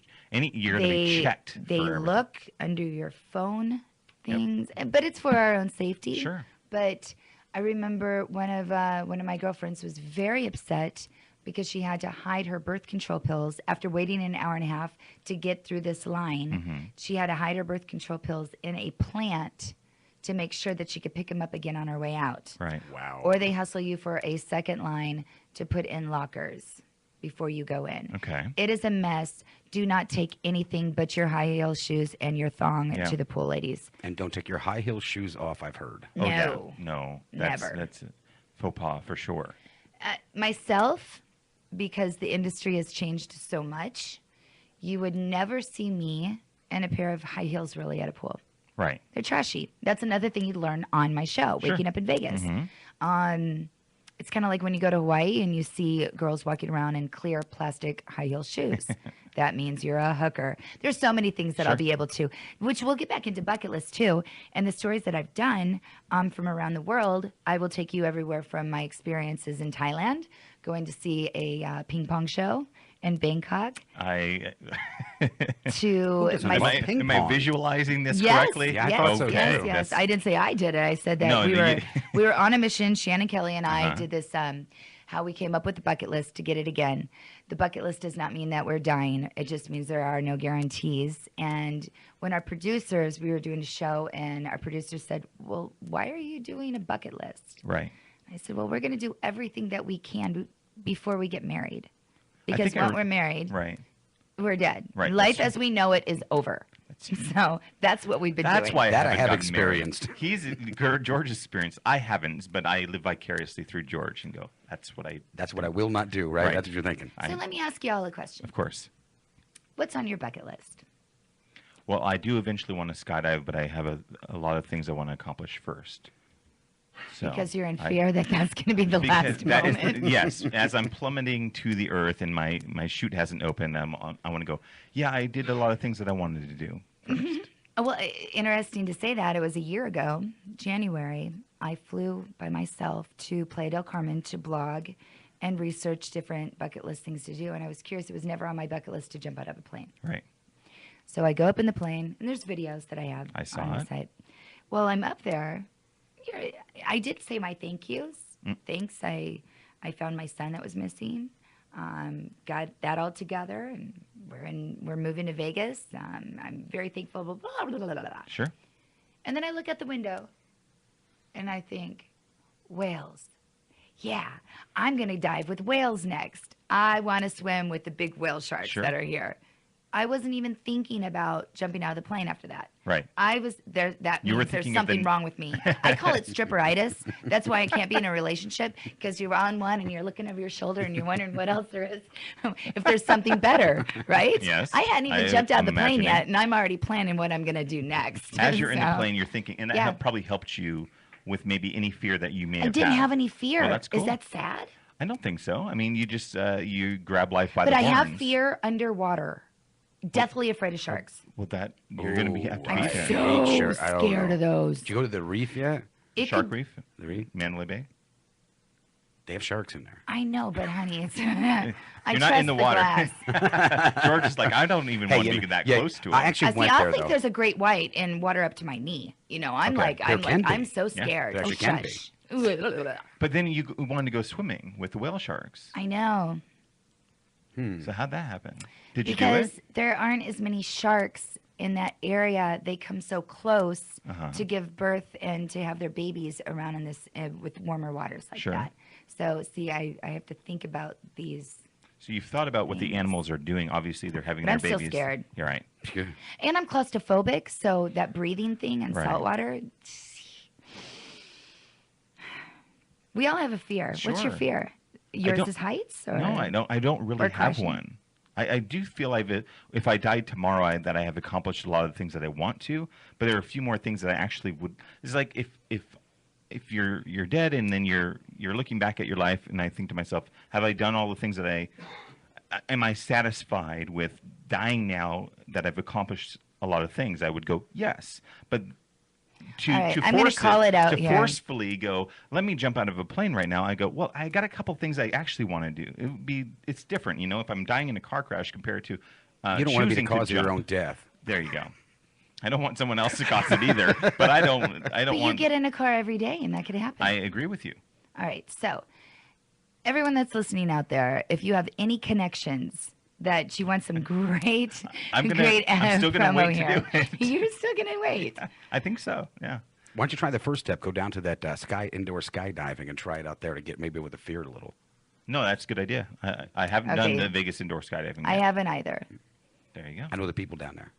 Speaker 1: checked.
Speaker 2: They
Speaker 1: for everything.
Speaker 2: look under your phone things, but it's for our own safety.
Speaker 1: Sure.
Speaker 2: But I remember one of my girlfriends was very upset because she had to hide her birth control pills after waiting an hour and a half to get through this line. She had to hide her birth control pills in a plant to make sure that she could pick them up again on her way out.
Speaker 1: Right.
Speaker 3: Wow.
Speaker 2: Or they hustle you for a second line to put in lockers before you go in.
Speaker 1: Okay.
Speaker 2: It is a mess. Do not take anything but your high heel shoes and your thong
Speaker 1: Yeah.
Speaker 2: to the pool, ladies.
Speaker 3: And don't take your high heel shoes off, I've heard.
Speaker 2: No.
Speaker 1: Yeah. No.
Speaker 2: Never.
Speaker 1: That's a faux pas for sure.
Speaker 2: Myself, because the industry has changed so much, you would never see me in a pair of high heels really at a pool.
Speaker 1: Right.
Speaker 2: They're trashy. That's another thing you learn on my show,
Speaker 1: Sure.
Speaker 2: Waking Up in Vegas. It's kind of like when you go to Hawaii and you see girls walking around in clear plastic high heel shoes. That means you're a hooker. There's so many things that I'll be able to, which we'll get back into bucket list too. And the stories that I've done from around the world, I will take you everywhere from my experiences in Thailand, going to see a ping pong show in Bangkok. To my
Speaker 1: am I visualizing this
Speaker 2: yes,
Speaker 1: correctly?
Speaker 3: Yeah, I
Speaker 2: yes,
Speaker 3: thought so
Speaker 2: yes,
Speaker 3: too.
Speaker 2: yes. I didn't say I did it. I said that
Speaker 1: No,
Speaker 2: we were on a mission. Shannon Kelly and I did this. How we came up with the bucket list to get it again. The bucket list does not mean that we're dying. It just means there are no guarantees. And when our producers, we were doing a show, and our producers said, "Well, why are you doing a bucket list?"
Speaker 1: Right.
Speaker 2: I said, "Well, we're going to do everything that we can before we get married, because when we're married,
Speaker 1: right,
Speaker 2: we're dead.
Speaker 1: Right.
Speaker 2: Life as we know it is over." So that's what we've been doing.
Speaker 1: That's why
Speaker 3: I have
Speaker 1: experienced.
Speaker 3: experienced.
Speaker 1: George's experienced. I haven't, but I live vicariously through George and go, that's what I
Speaker 3: will not do, right?
Speaker 1: Right.
Speaker 3: That's what you're thinking.
Speaker 2: So let me ask you all a question.
Speaker 1: Of course.
Speaker 2: What's on your bucket list?
Speaker 1: Well, I do eventually want to skydive, but I have a lot of things I want to accomplish first. So
Speaker 2: Because you're in fear that that's going to be the last moment.
Speaker 1: Yes, as I'm plummeting to the earth and my chute hasn't opened, I want to go, yeah, I did a lot of things that I wanted to do first.
Speaker 2: Well, interesting to say that. It was a year ago, January. I flew by myself to Playa del Carmen to blog and research different bucket list things to do. And I was curious. It was never on my bucket list to jump out of a plane.
Speaker 1: Right.
Speaker 2: So I go up in the plane, and there's videos that I have
Speaker 1: I saw
Speaker 2: on the
Speaker 1: it.
Speaker 2: site. Well, I'm up there. I did say my thank yous. Thanks. I found my son that was missing. Got that all together, and we're moving to Vegas. I'm very thankful. Blah, blah, blah, blah, blah.
Speaker 1: Sure.
Speaker 2: And then I look out the window, and I think, whales. Yeah, I'm gonna dive with whales next. I want to swim with the big whale sharks
Speaker 1: Sure.
Speaker 2: that are here. I wasn't even thinking about jumping out of the plane after that.
Speaker 1: Right.
Speaker 2: I was there. That
Speaker 1: You were
Speaker 2: means there's
Speaker 1: thinking of
Speaker 2: something
Speaker 1: the-
Speaker 2: wrong with me. I call it stripperitis. That's why I can't be in a relationship, because you're on one and you're looking over your shoulder and you're wondering what else there is, if there's something better, right?
Speaker 1: Yes.
Speaker 2: I hadn't even jumped out of the plane
Speaker 1: imagining.
Speaker 2: yet, and I'm already planning what I'm going to do next.
Speaker 1: As you're in the
Speaker 2: So,
Speaker 1: plane, you're thinking, and that
Speaker 2: Yeah.
Speaker 1: probably helped you with maybe any fear that you may have
Speaker 2: I didn't
Speaker 1: had.
Speaker 2: have any fear.
Speaker 1: Well, that's cool.
Speaker 2: Is that sad?
Speaker 1: I don't think so. I mean, you just you grab life by
Speaker 2: But
Speaker 1: the
Speaker 2: I have
Speaker 1: horns.
Speaker 2: fear underwater. Deathly afraid of sharks.
Speaker 1: Well, that you're going to be have to
Speaker 2: I'm
Speaker 1: be
Speaker 3: I
Speaker 1: there.
Speaker 2: so
Speaker 3: hate shark- I don't
Speaker 2: scared
Speaker 3: know.
Speaker 2: of those.
Speaker 3: Did you go to the reef yet?
Speaker 2: It
Speaker 1: Shark
Speaker 2: could-
Speaker 1: Reef,
Speaker 3: The reef?
Speaker 1: Mandalay Bay.
Speaker 3: They have sharks in there.
Speaker 2: I know, but honey, it's I
Speaker 1: You're
Speaker 2: trust
Speaker 1: not in the water.
Speaker 2: glass.
Speaker 1: George is like, I don't even want to be that close to it.
Speaker 3: I actually
Speaker 2: I see.
Speaker 3: went
Speaker 2: I
Speaker 3: there,
Speaker 2: think
Speaker 3: though.
Speaker 2: there's a great white in water up to my knee. You know, I'm
Speaker 3: Okay.
Speaker 2: like,
Speaker 3: There can be.
Speaker 2: I'm so
Speaker 1: Yeah,
Speaker 2: scared.
Speaker 3: there
Speaker 2: Oh,
Speaker 3: actually can be.
Speaker 2: shush.
Speaker 1: But then you wanted to go swimming with the whale sharks.
Speaker 2: I know,
Speaker 1: So how'd that happen? Did you
Speaker 2: because
Speaker 1: do it?
Speaker 2: there aren't as many sharks in that area. They come so close to give birth and to have their babies around in this with warmer waters like
Speaker 1: Sure.
Speaker 2: that. So see, I have to think about these.
Speaker 1: So you've thought about what the animals are doing. Obviously, they're having
Speaker 2: But
Speaker 1: their
Speaker 2: I'm still
Speaker 1: babies.
Speaker 2: scared.
Speaker 1: You're right.
Speaker 2: And I'm claustrophobic, so that breathing thing in
Speaker 1: Right.
Speaker 2: salt water. We all have a fear. What's your
Speaker 1: Sure.
Speaker 2: fear? Yours
Speaker 1: don't-
Speaker 2: is heights? Or?
Speaker 1: No, I don't. I don't really
Speaker 2: Or
Speaker 1: have
Speaker 2: crashing?
Speaker 1: one. I do feel like if I died tomorrow, that I have accomplished a lot of the things that I want to. But there are a few more things that I actually would. It's like if you're dead and then you're looking back at your life, and I think to myself, have I done all the things that am I satisfied with dying now that I've accomplished a lot of things? I would go yes, but to
Speaker 2: All right,
Speaker 1: to
Speaker 2: I'm gonna
Speaker 1: force
Speaker 2: call it out
Speaker 1: to
Speaker 2: here.
Speaker 1: forcefully go, let me jump out of a plane right now. I go, well, I got a couple things I actually want to do. It's different, you know. If I'm dying in a car crash compared to
Speaker 3: You don't want to be the
Speaker 1: choosing
Speaker 3: cause of your
Speaker 1: jump.
Speaker 3: own death.
Speaker 1: There you go. I don't want someone else to cause it either, but I don't
Speaker 2: But you
Speaker 1: want.
Speaker 2: get in a car every day, and that could happen.
Speaker 1: I agree with you.
Speaker 2: All right. So, everyone that's listening out there, if you have any connections that you want some great,
Speaker 1: I'm
Speaker 2: great
Speaker 1: still gonna
Speaker 2: promo
Speaker 1: wait to
Speaker 2: here,
Speaker 1: do it.
Speaker 2: you're still gonna wait.
Speaker 1: I think so. Yeah.
Speaker 3: Why don't you try the first step? Go down to that indoor skydiving and try it out there to get maybe with the fear a little.
Speaker 1: No, that's a good idea. I haven't done
Speaker 2: Okay.
Speaker 1: the Vegas indoor skydiving.
Speaker 2: I
Speaker 1: yet.
Speaker 2: haven't either.
Speaker 1: There you go.
Speaker 3: I know the people down there.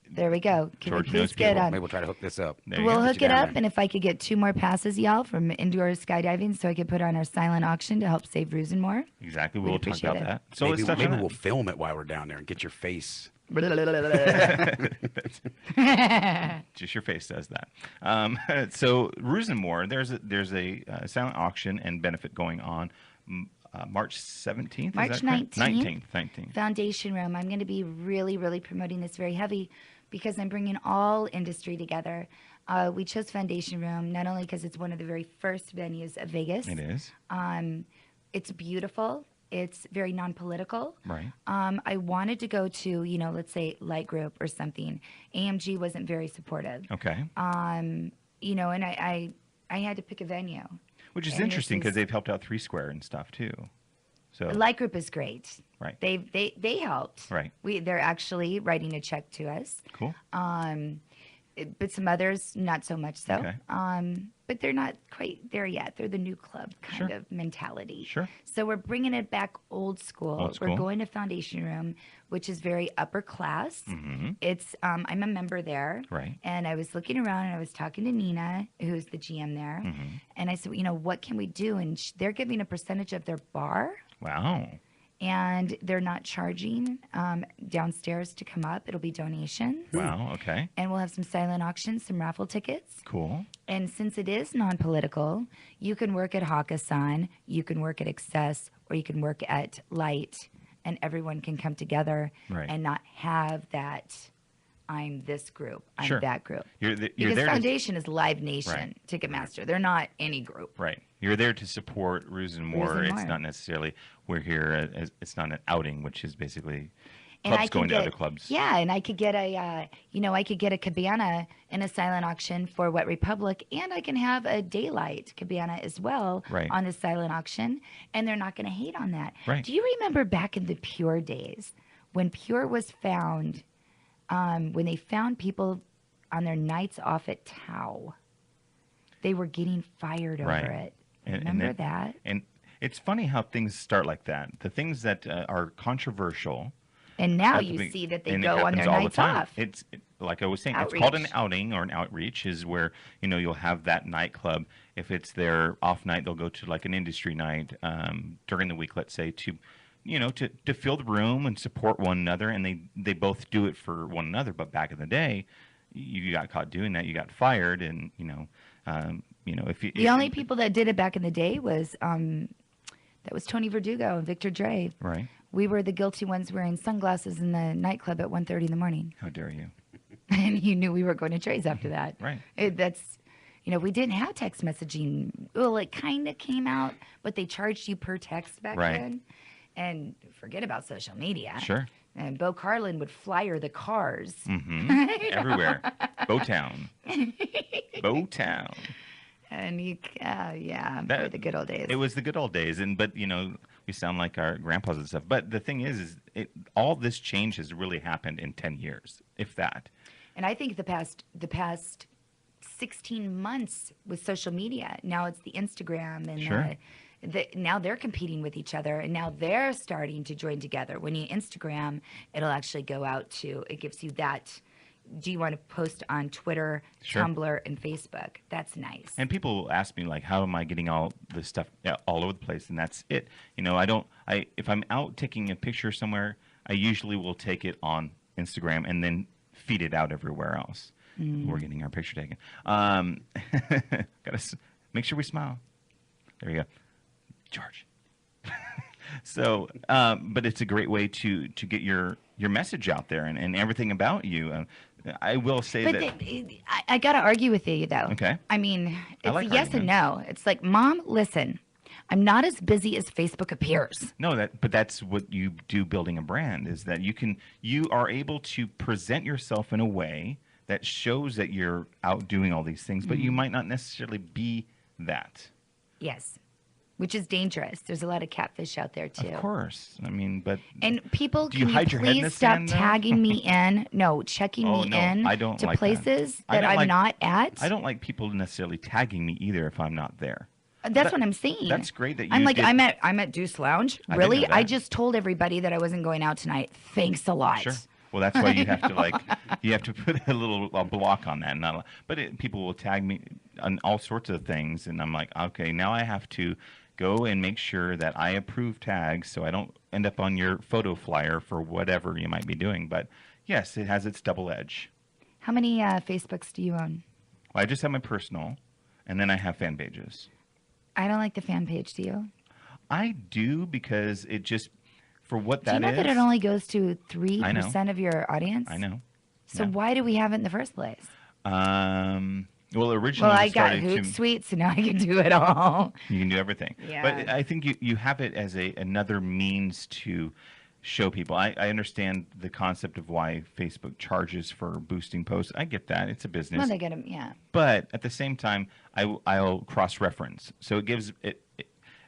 Speaker 2: There we go. Can
Speaker 1: George
Speaker 2: we please
Speaker 1: knows
Speaker 2: get
Speaker 1: people.
Speaker 2: on?
Speaker 3: Maybe we'll try to hook this up.
Speaker 1: There you
Speaker 2: We'll
Speaker 1: go.
Speaker 2: hook
Speaker 3: you
Speaker 2: it
Speaker 3: down
Speaker 2: up,
Speaker 3: there.
Speaker 2: and if I could get 2 more passes, y'all, from indoor skydiving, so I could put on our silent auction to help save Roos-N-More.
Speaker 1: Exactly.
Speaker 2: We'd
Speaker 1: We'll talk
Speaker 2: appreciate
Speaker 1: about
Speaker 2: it.
Speaker 1: that. So
Speaker 3: maybe
Speaker 1: let's touch on
Speaker 3: maybe
Speaker 1: that.
Speaker 3: we'll film it while we're down there and get your face
Speaker 1: Just your face does that. So Roos-N-More, there's a silent auction and benefit going on March 17th.
Speaker 2: March 19th.
Speaker 1: 19th.
Speaker 2: Foundation Room. I'm going to be really, really promoting this very heavy because I'm bringing all industry together. We chose Foundation Room not only because it's one of the very first venues of Vegas.
Speaker 1: It is.
Speaker 2: It's beautiful. It's very non-political.
Speaker 1: Right.
Speaker 2: I wanted to go to, let's say Light Group or something. AMG wasn't very supportive.
Speaker 1: Okay.
Speaker 2: And I had to pick a venue.
Speaker 1: Which is interesting because they've helped out 3 Square and stuff too. So
Speaker 2: Light Group is great.
Speaker 1: Right.
Speaker 2: They helped.
Speaker 1: Right.
Speaker 2: They're actually writing a check to us.
Speaker 1: Cool.
Speaker 2: But some others not so much so.
Speaker 1: Okay.
Speaker 2: But they're not quite there yet. They're the new club kind of mentality.
Speaker 1: Sure.
Speaker 2: So we're bringing it back old school. We're going to Foundation Room, which is very upper class.
Speaker 1: Mm-hmm.
Speaker 2: It's I'm a member there.
Speaker 1: Right.
Speaker 2: And I was looking around and I was talking to Nina, who's the GM there.
Speaker 1: Mm-hmm.
Speaker 2: And I said, what can we do? And they're giving a percentage of their bar.
Speaker 1: Wow.
Speaker 2: And they're not charging downstairs to come up. It'll be donations.
Speaker 1: Wow, okay.
Speaker 2: And we'll have some silent auctions, some raffle tickets.
Speaker 1: Cool.
Speaker 2: And since it is non-political, you can work at Hakkasan, you can work at Excess, or you can work at Light, and everyone can come together and not have that, I'm this group, I'm that group. Because
Speaker 1: there
Speaker 2: Foundation is Live Nation, Ticketmaster. They're not any group.
Speaker 1: Right. You're there to support Roos-N-More. It's not necessarily we're here. It's not an outing, which is basically clubs going to other clubs.
Speaker 2: Yeah, and I could get a cabana in a silent auction for Wet Republic, and I can have a daylight cabana as well on the silent auction, and they're not going to hate on that.
Speaker 1: Right.
Speaker 2: Do you remember back in the Pure days when Pure was found, when they found people on their nights off at Tau? They were getting fired over it. Remember that? And
Speaker 1: it's funny how things start like that. The things that are controversial.
Speaker 2: And now you see that they go on their nights off.
Speaker 1: It's like I was saying,
Speaker 2: Outreach.
Speaker 1: It's called an outing or an outreach is where, you'll have that nightclub. If it's their off night, they'll go to like an industry night during the week, let's say, to fill the room and support one another. And they both do it for one another. But back in the day, you got caught doing that, you got fired, and
Speaker 2: the only people that did it back in the day was that was Tony Verdugo and Victor Dre.
Speaker 1: Right.
Speaker 2: We were the guilty ones wearing sunglasses in the nightclub at 1:30 in the morning.
Speaker 1: How dare you?
Speaker 2: And you knew we were going to Dre's after that.
Speaker 1: Right.
Speaker 2: We didn't have text messaging. Well, it kind of came out, but they charged you per text back then. And forget about social media.
Speaker 1: Sure.
Speaker 2: And Bo Carlin would flyer the cars.
Speaker 1: Mm-hmm. Everywhere. Bo-Town. Bo-Town.
Speaker 2: And the good old days.
Speaker 1: It was the good old days, but we sound like our grandpas and stuff. But the thing is all this change has really happened in 10 years, if that.
Speaker 2: And I think the past 16 months with social media. Now it's the Instagram and now they're competing with each other, and now they're starting to join together. When you Instagram, it'll actually go out to, it gives you that. Do you want to post on Twitter, Tumblr, and Facebook? That's nice.
Speaker 1: And people ask me, like, how am I getting all this stuff all over the place? And that's it. If I'm out taking a picture somewhere, I usually will take it on Instagram and then feed it out everywhere else. We're getting our picture taken. Gotta make sure we smile. There you go. George. So, but it's a great way to get your message out there and everything about you. I will say
Speaker 2: I got to argue with you, though.
Speaker 1: Okay.
Speaker 2: I mean, it's
Speaker 1: like
Speaker 2: a yes and no. It's like, Mom, listen, I'm not as busy as Facebook appears.
Speaker 1: No, but that's what you do building a brand, is that you are able to present yourself in a way that shows that you're out doing all these things, but you might not necessarily be that.
Speaker 2: Yes. Which is dangerous. There's a lot of catfish out there, too.
Speaker 1: Of course. I mean, but...
Speaker 2: And people,
Speaker 1: can you
Speaker 2: please stop tagging me in? No, checking me in to places that I'm not at.
Speaker 1: I don't like people necessarily tagging me either if I'm not there.
Speaker 2: That's what I'm saying.
Speaker 1: That's great that you
Speaker 2: I'm like, I'm at Deuce Lounge. Really? I just told everybody that I wasn't going out tonight. Thanks a lot.
Speaker 1: Sure. Well, that's why you have to you have to put a block on that. People will tag me on all sorts of things, and I'm like, okay, now I have to go and make sure that I approve tags so I don't end up on your photo flyer for whatever you might be doing. But Yes, it has its double edge.
Speaker 2: How many Facebooks do you own?
Speaker 1: Well, I just have my personal, and then I have fan pages.
Speaker 2: I don't like the fan page. Do you?
Speaker 1: I do because it just, for what
Speaker 2: Do you
Speaker 1: that
Speaker 2: know
Speaker 1: is.
Speaker 2: that it only goes to
Speaker 1: I know.
Speaker 2: 3% of your audience?
Speaker 1: I know.
Speaker 2: So
Speaker 1: Yeah.
Speaker 2: why do we have it in the first place?
Speaker 1: Well, originally
Speaker 2: Well, I
Speaker 1: we
Speaker 2: got
Speaker 1: started to.
Speaker 2: Hootsuite, so now I can do it all.
Speaker 1: You can do everything.
Speaker 2: Yeah.
Speaker 1: But I think you have it as another means to show people. I understand the concept of why Facebook charges for boosting posts. I get that. It's a business.
Speaker 2: Well, they get them, yeah.
Speaker 1: But at the same time, I'll cross-reference. So it gives it.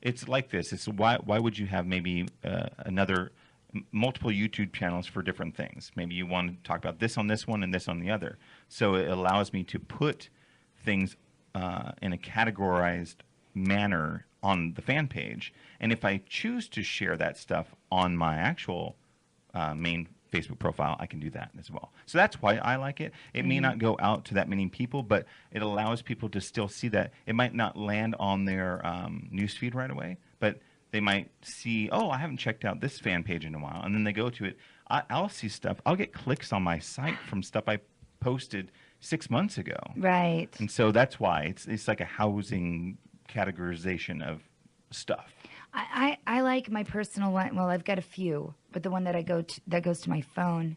Speaker 1: It's like this. It's why would you have maybe multiple YouTube channels for different things? Maybe you want to talk about this on this one and this on the other. So it allows me to put things in a categorized manner on the fan page. And if I choose to share that stuff on my actual main Facebook profile, I can do that as well. So that's why I like it. It may not go out to that many people, but it allows people to still see that. It might not land on their newsfeed right away, but they might see, oh, I haven't checked out this fan page in a while. And then they go to it. I'll see stuff. I'll get clicks on my site from stuff I posted 6 months ago.
Speaker 2: Right.
Speaker 1: And so that's why it's like a housing categorization of stuff.
Speaker 2: I like my personal one. Well, I've got a few, but the one that that goes to my phone,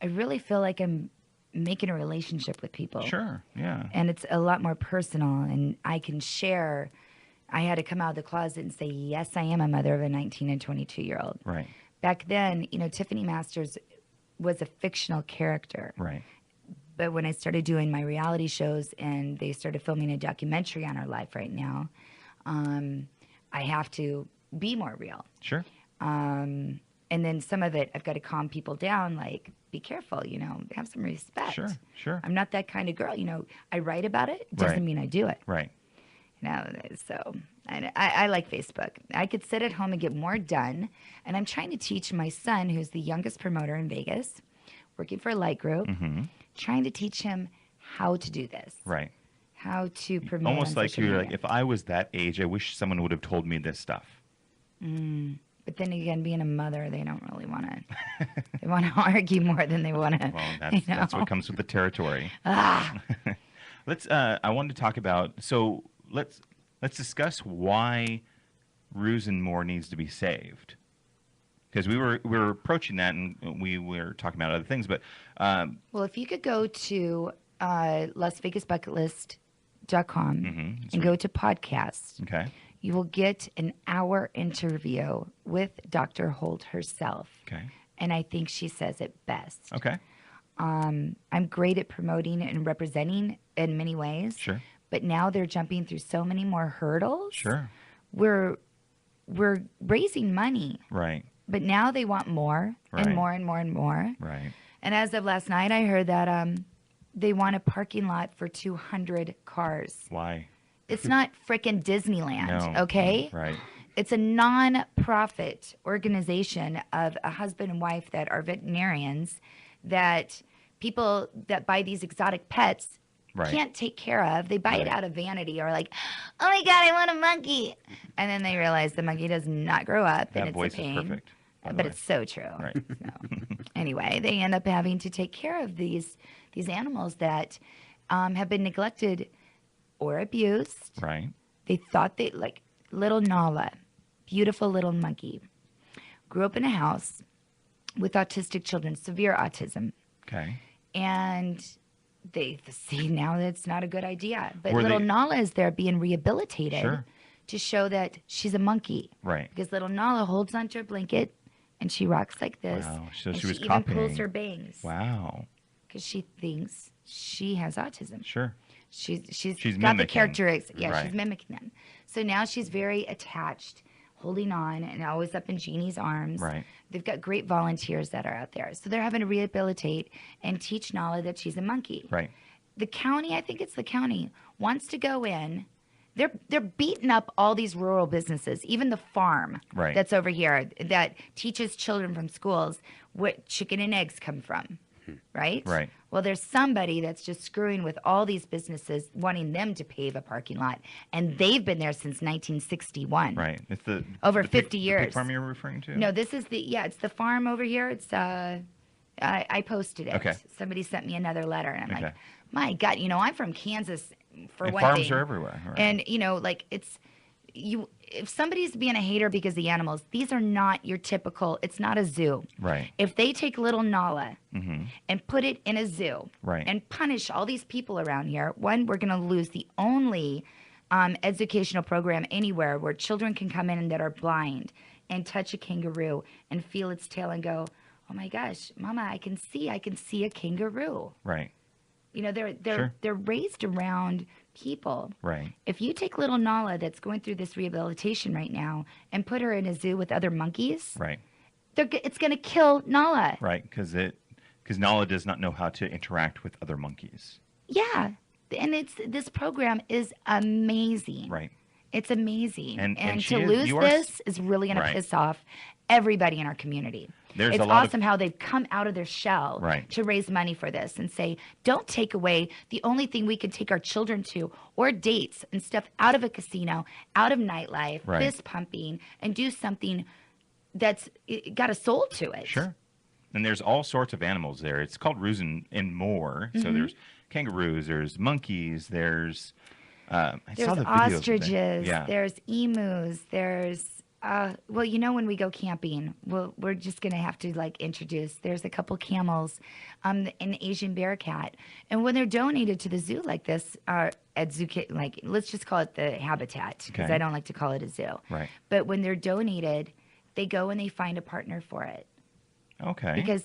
Speaker 2: I really feel like I'm making a relationship with people.
Speaker 1: Sure, yeah.
Speaker 2: And it's a lot more personal, and I can share. I had to come out of the closet and say, yes, I am a mother of a 19 and 22-year-old.
Speaker 1: Right.
Speaker 2: Back then, Tiffany Masters was a fictional character.
Speaker 1: Right.
Speaker 2: But when I started doing my reality shows and they started filming a documentary on our life right now, I have to be more real.
Speaker 1: Sure.
Speaker 2: And then some of it, I've got to calm people down, like, be careful, have some respect.
Speaker 1: Sure, sure.
Speaker 2: I'm not that kind of girl. I write about it. It doesn't mean I do it.
Speaker 1: Right.
Speaker 2: So I like Facebook. I could sit at home and get more done. And I'm trying to teach my son, who's the youngest promoter in Vegas, working for a light group, trying to teach him how to do this.
Speaker 1: Right.
Speaker 2: How to promote.
Speaker 1: Almost
Speaker 2: on
Speaker 1: like
Speaker 2: social
Speaker 1: you're
Speaker 2: media.
Speaker 1: like, if I was that age, I wish someone would have told me this stuff.
Speaker 2: But then again, being a mother, they don't really want to. They want to argue more than they want to.
Speaker 1: Well, that's what comes with the territory. Let's. I wanted to talk about. So let's discuss why Roos-N-More needs to be saved. Because we were approaching that, and we were talking about other things. But
Speaker 2: well, if you could go to LasVegasBucketList.com and go to podcasts,
Speaker 1: okay.
Speaker 2: you will get an hour interview with Dr. Holt herself.
Speaker 1: Okay.
Speaker 2: And I think she says it best.
Speaker 1: Okay.
Speaker 2: I'm great at promoting and representing in many ways.
Speaker 1: Sure.
Speaker 2: But now they're jumping through so many more hurdles.
Speaker 1: Sure.
Speaker 2: We're raising money.
Speaker 1: Right.
Speaker 2: But now they want more
Speaker 1: Right.
Speaker 2: and more and more and more.
Speaker 1: Right.
Speaker 2: And as of last night, I heard that they want a parking lot for 200 cars.
Speaker 1: Why?
Speaker 2: It's not frickin' Disneyland,
Speaker 1: No.
Speaker 2: okay?
Speaker 1: Right.
Speaker 2: It's a non-profit organization of a husband and wife that are veterinarians that people that buy these exotic pets
Speaker 1: Right.
Speaker 2: can't take care of. They buy it
Speaker 1: Right.
Speaker 2: out of vanity or like, oh my God, I want a monkey. And then they realize the monkey does not grow up
Speaker 1: That
Speaker 2: and it's
Speaker 1: voice
Speaker 2: a pain.
Speaker 1: is perfect. by the
Speaker 2: But
Speaker 1: way.
Speaker 2: it's so true.
Speaker 1: Right.
Speaker 2: So, anyway, they end up having to take care of these animals that have been neglected or abused.
Speaker 1: Right.
Speaker 2: They thought they, like little Nala, beautiful little monkey, grew up in a house with autistic children, severe autism.
Speaker 1: Okay.
Speaker 2: And they see now that it's not a good idea. But
Speaker 1: Were
Speaker 2: little
Speaker 1: they-
Speaker 2: Nala is there being rehabilitated
Speaker 1: Sure.
Speaker 2: to show that she's a monkey.
Speaker 1: Right.
Speaker 2: Because little Nala holds onto her blanket and she rocks like this.
Speaker 1: Wow. So
Speaker 2: and
Speaker 1: she was
Speaker 2: even
Speaker 1: copying.
Speaker 2: pulls her bangs.
Speaker 1: Wow.
Speaker 2: Because she thinks she has autism.
Speaker 1: Sure.
Speaker 2: She's
Speaker 1: She's
Speaker 2: got the
Speaker 1: mimicking.
Speaker 2: characteristics. Yeah,
Speaker 1: Right.
Speaker 2: she's mimicking them. So now she's very attached, holding on, and always up in Jeannie's arms.
Speaker 1: Right.
Speaker 2: They've got great volunteers that are out there. So they're having to rehabilitate and teach Nala that she's a monkey.
Speaker 1: Right.
Speaker 2: The county, I think it's the county, wants to go in. They're beating up all these rural businesses, even the farm
Speaker 1: Right.
Speaker 2: that's over here that teaches children from schools what chicken and eggs come from, right?
Speaker 1: Right.
Speaker 2: Well, there's somebody that's just screwing with all these businesses, wanting them to pave a parking lot, and they've been there since 1961.
Speaker 1: Right. It's the
Speaker 2: Over
Speaker 1: the
Speaker 2: 50
Speaker 1: pig,
Speaker 2: years.
Speaker 1: The pig farm you're referring to?
Speaker 2: No, this is it's the farm over here. It's I posted it.
Speaker 1: Okay.
Speaker 2: Somebody sent me another letter, and I'm
Speaker 1: Okay.
Speaker 2: like, my God, I'm from Kansas for
Speaker 1: And
Speaker 2: one
Speaker 1: farms
Speaker 2: thing.
Speaker 1: are everywhere. Right.
Speaker 2: And like if somebody's being a hater because of the animals, these are not your typical. It's not a zoo.
Speaker 1: Right.
Speaker 2: If they take little Nala
Speaker 1: Mm-hmm.
Speaker 2: and put it in a zoo,
Speaker 1: Right.
Speaker 2: and punish all these people around here, one, we're going to lose the only educational program anywhere where children can come in and that are blind and touch a kangaroo and feel its tail and go, oh my gosh, Mama, I can see a kangaroo.
Speaker 1: Right.
Speaker 2: They're raised around people.
Speaker 1: Right.
Speaker 2: If you take little Nala that's going through this rehabilitation right now and put her in a zoo with other monkeys,
Speaker 1: Right.
Speaker 2: it's going to kill Nala.
Speaker 1: Right. Because Nala does not know how to interact with other monkeys.
Speaker 2: Yeah. And this program is amazing.
Speaker 1: Right.
Speaker 2: It's amazing.
Speaker 1: And
Speaker 2: to lose this is really going to piss off everybody in our community.
Speaker 1: There's
Speaker 2: it's
Speaker 1: a lot
Speaker 2: awesome how they've come out of their shell to raise money for this and say, don't take away the only thing we can take our children to or dates and stuff out of a casino, out of nightlife, fist pumping, and do something that's got a soul to it.
Speaker 1: Sure. And there's all sorts of animals there. It's called Roos-N-More. So there's kangaroos, there's monkeys, there's
Speaker 2: ostriches, there's emus, there's when we go camping, we're just going to have to introduce, there's a couple camels, an Asian bear cat. And when they're donated to the zoo like this, at zoo, let's just call it the habitat, because I don't like to call it a zoo.
Speaker 1: Right.
Speaker 2: But when they're donated, they go and they find a partner for it.
Speaker 1: Okay.
Speaker 2: Because,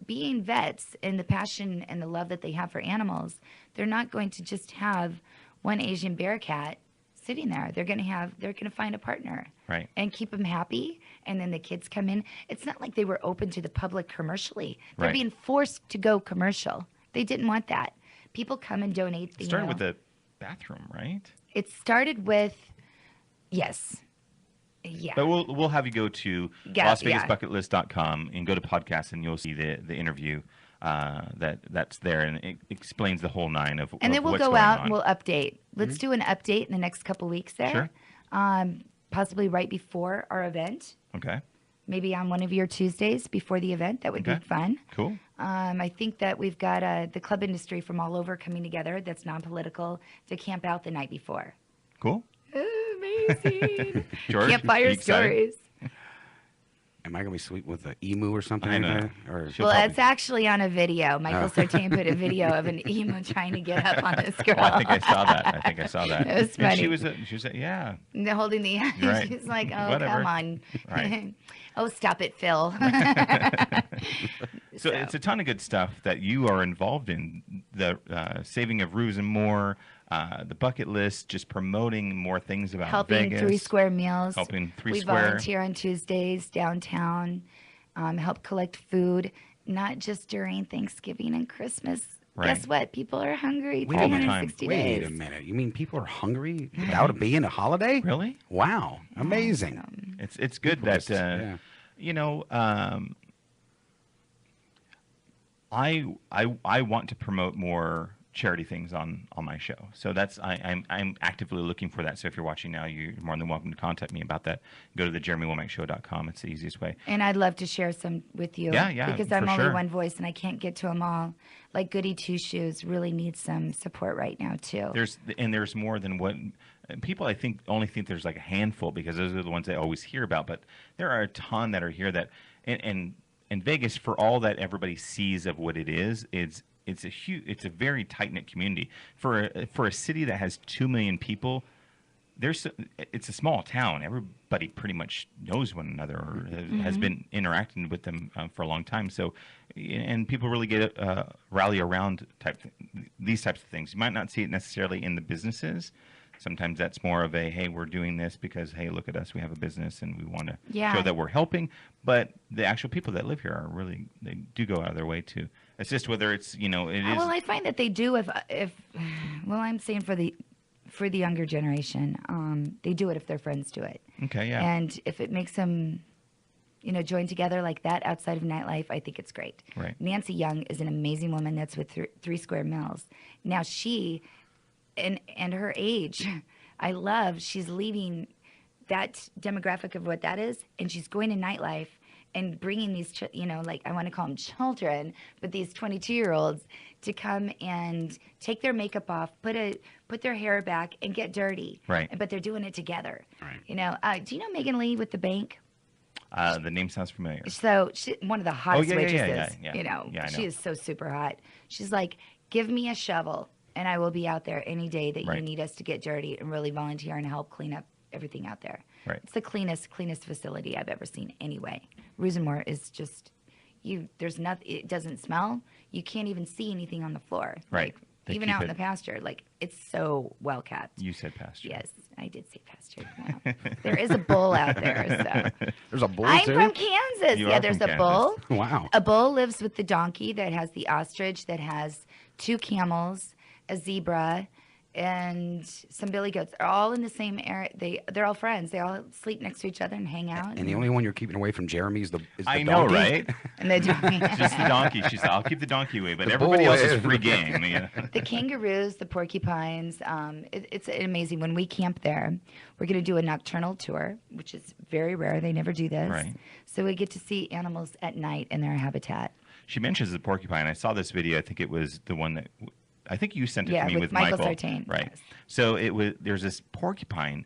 Speaker 2: being vets and the passion and the love that they have for animals, they're not going to just have one Asian bear cat sitting there. They're going to find a partner.
Speaker 1: Right.
Speaker 2: And keep them happy. And then the kids come in. It's not like they were open to the public commercially. They're being forced to go commercial. They didn't want that. People come and donate.
Speaker 1: It started with the bathroom, right?
Speaker 2: It started with, yes. Yeah.
Speaker 1: But we'll have you go to LasVegasBucketList.com and go to podcasts, and you'll see the interview that's there, and it explains the whole nine of
Speaker 2: and then we'll
Speaker 1: what's
Speaker 2: go
Speaker 1: going
Speaker 2: out
Speaker 1: on.
Speaker 2: and we'll update. Let's do an update in the next couple weeks there.
Speaker 1: Sure.
Speaker 2: Possibly right before our event.
Speaker 1: Okay.
Speaker 2: Maybe on one of your Tuesdays before the event. That would be fun.
Speaker 1: Cool.
Speaker 2: I think that we've got the club industry from all over coming together that's non-political to camp out the night before.
Speaker 1: Cool.
Speaker 2: Amazing.
Speaker 1: George,
Speaker 2: Campfire stories.
Speaker 3: Am I going to be sweet with an emu or something?
Speaker 1: I know.
Speaker 3: Like that? Or
Speaker 2: Well, it's actually on a video. Michael Sartain put a video of an emu trying to get up on this girl.
Speaker 1: Oh, I think I saw that.
Speaker 2: It was funny.
Speaker 1: And she was yeah.
Speaker 2: And they're holding the
Speaker 1: Right.
Speaker 2: She's like, oh,
Speaker 1: Whatever.
Speaker 2: come on.
Speaker 1: Right.
Speaker 2: Oh, stop it, Phil.
Speaker 1: So it's a ton of good stuff that you are involved in. The saving of Roos-N-More, the bucket list, just promoting more things about
Speaker 2: helping
Speaker 1: Vegas.
Speaker 2: 3 Square Meals.
Speaker 1: Helping Three
Speaker 2: we
Speaker 1: Square.
Speaker 2: volunteer on Tuesdays downtown, help collect food, not just during Thanksgiving and Christmas.
Speaker 1: Right.
Speaker 2: Guess what? People are hungry
Speaker 3: Wait a minute.
Speaker 2: 360 days.
Speaker 3: Wait a minute. You mean people are hungry without it being a holiday?
Speaker 1: Really?
Speaker 3: Wow. Amazing.
Speaker 1: It's good that
Speaker 3: Yeah.
Speaker 1: I want to promote more charity things on my show. So I'm actively looking for that. So if you're watching now, you're more than welcome to contact me about that. Go to the JeremyWomackShow.com. It's the easiest way.
Speaker 2: And I'd love to share some with you.
Speaker 1: Yeah,
Speaker 2: because I'm
Speaker 1: for
Speaker 2: only
Speaker 1: sure.
Speaker 2: one voice and I can't get to them all. Like Goody Two Shoes really needs some support right now too.
Speaker 1: There's more than what people I think only think there's like a handful, because those are the ones they always hear about. But there are a ton that are here that and Vegas, for all that everybody sees of what it is, it's a very tight knit community for a city that has 2 million people. It's a small town. Everybody pretty much knows one another or has been interacting with them for a long time. So, and people really get rally around these types of things. You might not see it necessarily in the businesses. Sometimes that's more of a, hey, we're doing this because, hey, look at us, we have a business and we want to show that we're helping. But the actual people that live here are really, they do go out of their way to assist, whether it's, it is.
Speaker 2: Well, I find that they do if I'm saying for the younger generation, they do it if their friends do it.
Speaker 1: Okay, yeah.
Speaker 2: And if it makes them, join together like that outside of nightlife, I think it's great.
Speaker 1: Right.
Speaker 2: Nancy Young is an amazing woman that's with 3 Square Meals. Now she, and her age, she's leaving that demographic of what that is, and she's going to nightlife and bringing these, like I want to call them children, but these 22-year-olds to come and take their makeup off, put their hair back, and get dirty.
Speaker 1: Right.
Speaker 2: But they're doing it together.
Speaker 3: Right.
Speaker 2: Do you know Megan Lee with the bank?
Speaker 1: The name sounds familiar.
Speaker 2: So one of the hottest waitresses.
Speaker 1: Yeah. I
Speaker 2: She
Speaker 1: know.
Speaker 2: is so super hot. She's like, give me a shovel, and I will be out there any day that you
Speaker 1: Right.
Speaker 2: need us to get dirty and really volunteer and help clean up everything out there.
Speaker 1: Right.
Speaker 2: It's the cleanest facility I've ever seen anyway. Roos-N-More is just, there's nothing, it doesn't smell. You can't even see anything on the floor.
Speaker 1: Right.
Speaker 2: Like,
Speaker 1: They
Speaker 2: even
Speaker 1: keep
Speaker 2: out in
Speaker 1: it-
Speaker 2: the pasture. Like, it's so well kept.
Speaker 1: You said pasture.
Speaker 2: Yes, I did say pasture. Well, there is a bull out there, so.
Speaker 3: There's a bull
Speaker 2: I'm
Speaker 3: too?
Speaker 2: from Kansas.
Speaker 1: You
Speaker 2: Yeah,
Speaker 1: are
Speaker 2: there's
Speaker 1: from
Speaker 2: a
Speaker 1: Kansas.
Speaker 2: bull.
Speaker 3: Wow.
Speaker 2: A bull lives with the donkey that has the ostrich, that has 2 camels, a zebra, and some billy goats. They're all in the same area. They're all friends. They all sleep next to each other and hang out.
Speaker 3: And the only one you're keeping away from Jeremy is the
Speaker 1: I know,
Speaker 3: donkey?
Speaker 1: right?
Speaker 2: And they do.
Speaker 1: Just the donkey. She said, I'll keep the donkey away, but
Speaker 3: The
Speaker 1: everybody
Speaker 3: bull
Speaker 1: else is
Speaker 3: is-
Speaker 1: free game. Yeah.
Speaker 2: The kangaroos, the porcupines. It's amazing. When we camp there, we're going to do a nocturnal tour, which is very rare. They never do this.
Speaker 1: Right.
Speaker 2: So we get to see animals at night in their habitat.
Speaker 1: She mentions the porcupine. I saw this video. I think it was the one that I think you sent it
Speaker 2: Yeah,
Speaker 1: to me
Speaker 2: with
Speaker 1: with
Speaker 2: Michael
Speaker 1: Michael.
Speaker 2: Sartain,
Speaker 1: Right.
Speaker 2: yes.
Speaker 1: So there's this porcupine,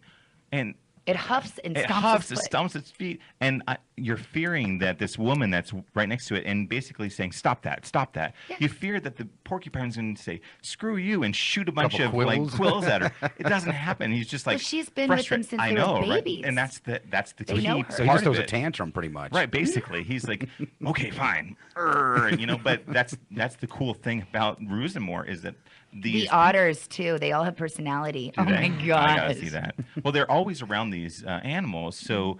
Speaker 1: and
Speaker 2: It huffs and
Speaker 1: it
Speaker 2: stomps
Speaker 1: huffs,
Speaker 2: its
Speaker 1: it
Speaker 2: foot.
Speaker 1: stomps its feet, and you're fearing that this woman that's right next to it and basically saying, "Stop that, stop that."
Speaker 2: Yeah.
Speaker 1: You fear that the porcupine's going to say, "Screw you," and shoot a bunch
Speaker 3: Couple
Speaker 1: of
Speaker 3: quills.
Speaker 1: quills at her. It doesn't happen. He's just like,
Speaker 2: Well, she's been with them
Speaker 1: frustrated.
Speaker 2: since
Speaker 1: I
Speaker 2: they were
Speaker 1: know, right?
Speaker 2: babies.
Speaker 1: And that's the
Speaker 2: They know
Speaker 1: key
Speaker 2: her.
Speaker 3: So he
Speaker 1: part
Speaker 3: just
Speaker 1: of
Speaker 3: throws a
Speaker 1: it.
Speaker 3: tantrum pretty much.
Speaker 1: Right, basically, he's like, okay, fine, but that's the cool thing about Roos-N-More is that these
Speaker 2: The otters too. They all have personality.
Speaker 1: do
Speaker 2: Oh
Speaker 1: they?
Speaker 2: my god!
Speaker 1: I gotta see that. Well, they're always around these animals, so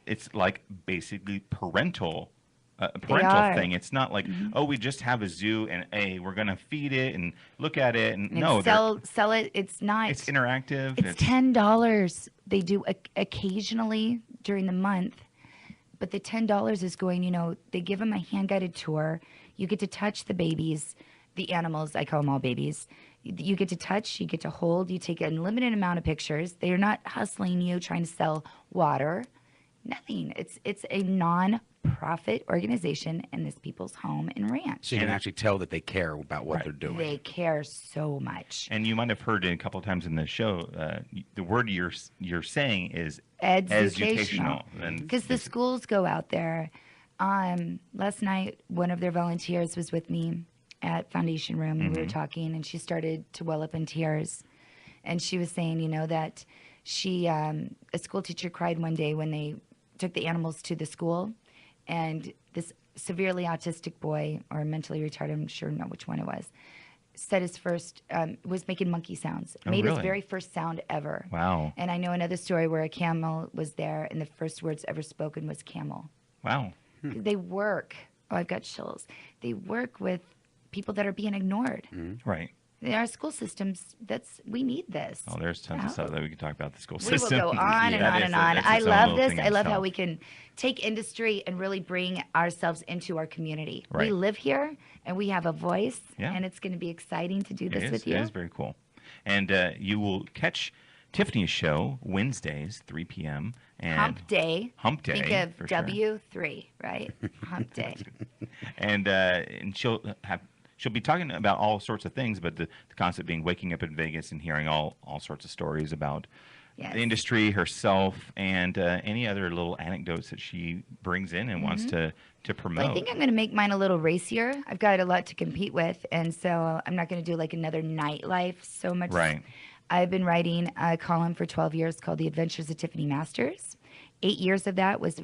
Speaker 1: it's like basically parental
Speaker 2: are.
Speaker 1: thing. It's not like we just have a zoo and we're gonna feed it and look at it and
Speaker 2: And
Speaker 1: no,
Speaker 2: sell it. It's not.
Speaker 1: it's interactive.
Speaker 2: It's $10. They do occasionally during the month, but the $10 is going. They give them a hand guided tour. You get to touch the babies, the animals. I call them all babies. You get to touch. You get to hold. You take an unlimited amount of pictures. They are not hustling you, trying to sell water. Nothing. It's a non-profit organization in this people's home and ranch.
Speaker 3: So you can actually tell that they care about what they're doing.
Speaker 2: They care so much.
Speaker 1: And you might have heard it a couple of times in the show. The word you're saying is
Speaker 2: Educational.
Speaker 1: and
Speaker 2: Because the schools go out there. Last night, one of their volunteers was with me at Foundation Room, and we were talking, and she started to well up in tears. And she was saying, that she, a school teacher cried one day when they took the animals to the school, and this severely autistic boy, or mentally retarded, I'm sure not which one it was, said his first, was making monkey sounds.
Speaker 1: Oh,
Speaker 2: Made his
Speaker 1: really?
Speaker 2: very first sound ever.
Speaker 1: Wow.
Speaker 2: And I know another story where a camel was there, and the first words ever spoken was camel.
Speaker 1: Wow.
Speaker 2: They work. Oh, I've got chills. They work with people that are being ignored.
Speaker 1: Right.
Speaker 2: In our school systems, we need this.
Speaker 1: Oh, there's tons of stuff that we can talk about the school
Speaker 2: We will
Speaker 1: system.
Speaker 2: go on and
Speaker 1: That
Speaker 2: on
Speaker 1: is
Speaker 2: and
Speaker 1: a-
Speaker 2: on.
Speaker 1: that's
Speaker 2: I
Speaker 1: its own
Speaker 2: love
Speaker 1: little
Speaker 2: this.
Speaker 1: thing
Speaker 2: I love how
Speaker 1: itself.
Speaker 2: we can take industry and really bring ourselves into our community.
Speaker 1: Right.
Speaker 2: We live here and we have a voice,
Speaker 1: Yeah.
Speaker 2: and it's going to be exciting to do
Speaker 1: It
Speaker 2: this
Speaker 1: is,
Speaker 2: with you.
Speaker 1: It is very cool. And you will catch Tiffany's show Wednesdays, 3 p.m. And
Speaker 2: Hump Day.
Speaker 1: Hump Day,
Speaker 2: Think of
Speaker 1: for sure.
Speaker 2: W3, right? Hump Day.
Speaker 1: And she'll be talking about all sorts of things, but the concept being waking up in Vegas and hearing all sorts of stories about
Speaker 2: Yes.
Speaker 1: the industry, herself, and any other little anecdotes that she brings in and wants to promote.
Speaker 2: Well, I think I'm going to make mine a little racier. I've got a lot to compete with, and so I'm not going to do like another nightlife so much.
Speaker 1: Right.
Speaker 2: I've been writing a column for 12 years called The Adventures of Tiffany Masters. 8 years of that was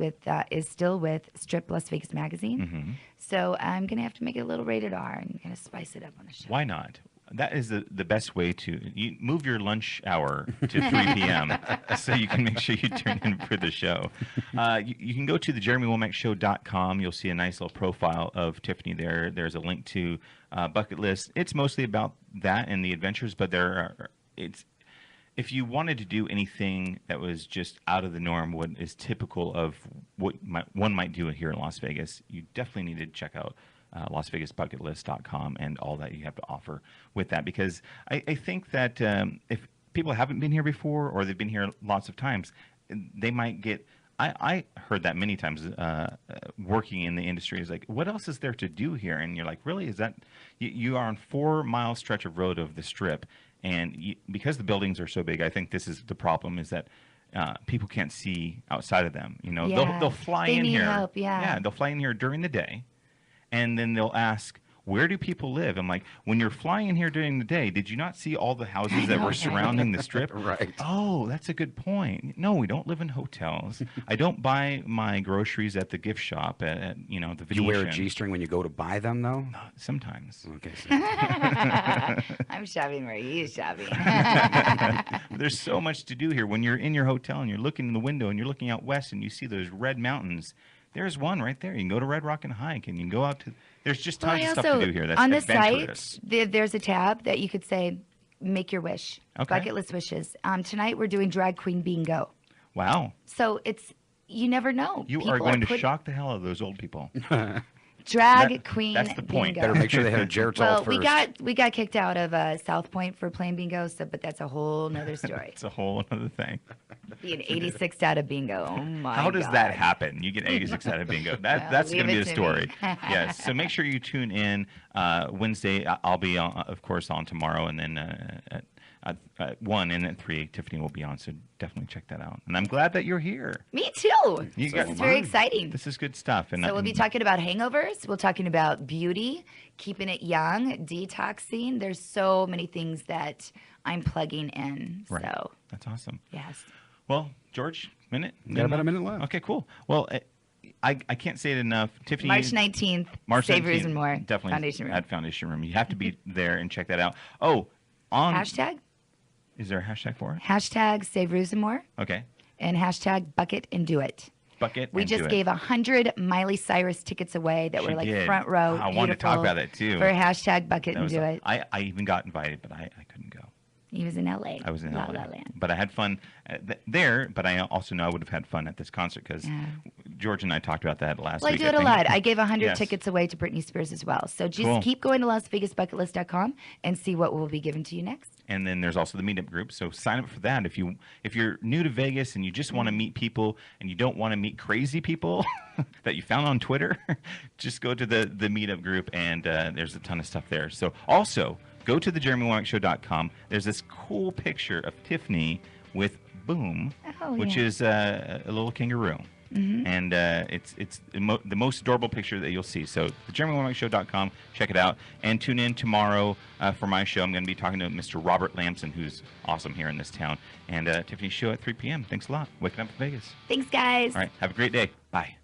Speaker 2: is still with Strip Las Vegas Magazine. So I'm going to have to make it a little rated R and kind of spice it up on the show.
Speaker 1: Why not? That is the best way to you move your lunch hour to 3 p.m. so you can make sure you turn in for the show. You can go to the JeremyWomackShow.com. You'll see a nice little profile of Tiffany there. There's a link to Bucket List. It's mostly about that and the adventures, but if you wanted to do anything that was just out of the norm, what is typical of what one might do here in Las Vegas, you definitely need to check out LasVegasBucketList.com and all that you have to offer with that. Because I think that if people haven't been here before or they've been here lots of times, they might get I heard that many times working in the industry. Is like, what else is there to do here? And you're like, really? Is that you are on 4 mile stretch of road of the Strip, and because the buildings are so big, I think this is the problem. Is that people can't see outside of them. You know,
Speaker 2: Yeah.
Speaker 1: they'll fly
Speaker 2: They
Speaker 1: in
Speaker 2: need
Speaker 1: here.
Speaker 2: help, yeah.
Speaker 1: They'll fly in here during the day, and then they'll ask, where do people live? I'm like, when you're flying in here during the day, did you not see all the houses that were surrounding the Strip?
Speaker 3: Right.
Speaker 1: Oh, that's a good point. No, we don't live in hotels. I don't buy my groceries at the gift shop at the Venetian.
Speaker 3: Do you wear a G-string when you go to buy them, though?
Speaker 1: Sometimes.
Speaker 3: Okay. So
Speaker 2: I'm shopping where he's shopping.
Speaker 1: There's so much to do here. When you're in your hotel and you're looking in the window and you're looking out west and you see those red mountains, there's one right there. You can go to Red Rock and hike, and you can go out to. There's just tons of stuff to do here. That's
Speaker 2: on the
Speaker 1: adventurous.
Speaker 2: site, there's a tab that you could say, make your wish,
Speaker 1: Okay.
Speaker 2: bucket list wishes. Tonight we're doing drag queen bingo.
Speaker 1: Wow.
Speaker 2: So you never know.
Speaker 1: You
Speaker 2: People
Speaker 1: are going to
Speaker 2: put-
Speaker 1: shock the hell out of those old people.
Speaker 2: drag queen.
Speaker 1: That's the point.
Speaker 2: Bingo.
Speaker 3: better make sure they had a Geritol
Speaker 2: Well,
Speaker 3: first.
Speaker 2: we got kicked out of South Point for playing bingo, but that's a whole nother story.
Speaker 1: It's a whole other thing.
Speaker 2: Being 86 out of bingo. Oh my
Speaker 1: How does
Speaker 2: God.
Speaker 1: that happen? You get 86 out of bingo. That's
Speaker 2: leave
Speaker 1: going to be
Speaker 2: it
Speaker 1: the
Speaker 2: to
Speaker 1: story.
Speaker 2: me.
Speaker 1: Yes. So make sure you tune in Wednesday. I'll be on, of course, on tomorrow, and then at 1 and at 3, Tiffany will be on. So definitely check that out. And I'm glad that you're here.
Speaker 2: Me too.
Speaker 1: You
Speaker 2: This
Speaker 1: got-
Speaker 2: is very exciting.
Speaker 1: This is good stuff. And
Speaker 2: So we'll be talking about hangovers. We're talking about beauty, keeping it young, detoxing. There's so many things that I'm plugging in.
Speaker 1: Right.
Speaker 2: So
Speaker 1: That's awesome.
Speaker 2: yes.
Speaker 1: Well, George, minute?
Speaker 3: Got about a minute left.
Speaker 1: Okay, cool. Well, I can't say it enough. Tiffany,
Speaker 2: March 19th,
Speaker 1: March
Speaker 2: Save
Speaker 1: 19th,
Speaker 2: Roos-N-More,
Speaker 1: definitely
Speaker 2: Foundation Room.
Speaker 1: at Foundation Room. You have to be there and check that out. Oh,
Speaker 2: Hashtag?
Speaker 1: Is there a hashtag for it?
Speaker 2: Hashtag Save Roos-N-More
Speaker 1: Okay.
Speaker 2: and hashtag Bucket and Do It.
Speaker 1: Bucket.
Speaker 2: We
Speaker 1: and
Speaker 2: just
Speaker 1: do it.
Speaker 2: gave 100 Miley Cyrus tickets away that
Speaker 1: She
Speaker 2: were like
Speaker 1: did.
Speaker 2: front row.
Speaker 1: I wanted to talk
Speaker 2: beautiful,
Speaker 1: about that too.
Speaker 2: For hashtag Bucket
Speaker 1: That
Speaker 2: and
Speaker 1: was
Speaker 2: Do
Speaker 1: a-
Speaker 2: It.
Speaker 1: I even got invited, but I couldn't go.
Speaker 2: He was in LA.
Speaker 1: I was in
Speaker 2: La
Speaker 1: LA.
Speaker 2: La Land.
Speaker 1: But I had fun there, but I also know I would have had fun at this concert because
Speaker 2: Yeah.
Speaker 1: George and I talked about that last
Speaker 2: Well, I
Speaker 1: week.
Speaker 2: do it a
Speaker 1: think.
Speaker 2: lot. I gave 100
Speaker 1: Yes.
Speaker 2: tickets away to Britney Spears as well. So just
Speaker 1: Cool.
Speaker 2: keep going to LasVegasBucketList.com and see what will be given to you next.
Speaker 1: And then there's also the meetup group. So sign up for that if you're new to Vegas and you just want to meet people and you don't want to meet crazy people that you found on Twitter, just go to the meetup group and there's a ton of stuff there. So also go to the JeremyWomackShow.com. There's this cool picture of Tiffany with Boom,
Speaker 2: Oh,
Speaker 1: which
Speaker 2: yeah.
Speaker 1: is a little kangaroo. And it's the most adorable picture that you'll see. So the JeremyWomackShow.com, check it out, and tune in tomorrow for my show. I'm going to be talking to Mr. Robert Lamson, who's awesome here in this town, and Tiffany's show at 3 p.m. Thanks a lot. Waking up in Vegas.
Speaker 2: Thanks, guys.
Speaker 1: All right, have a great day. Bye.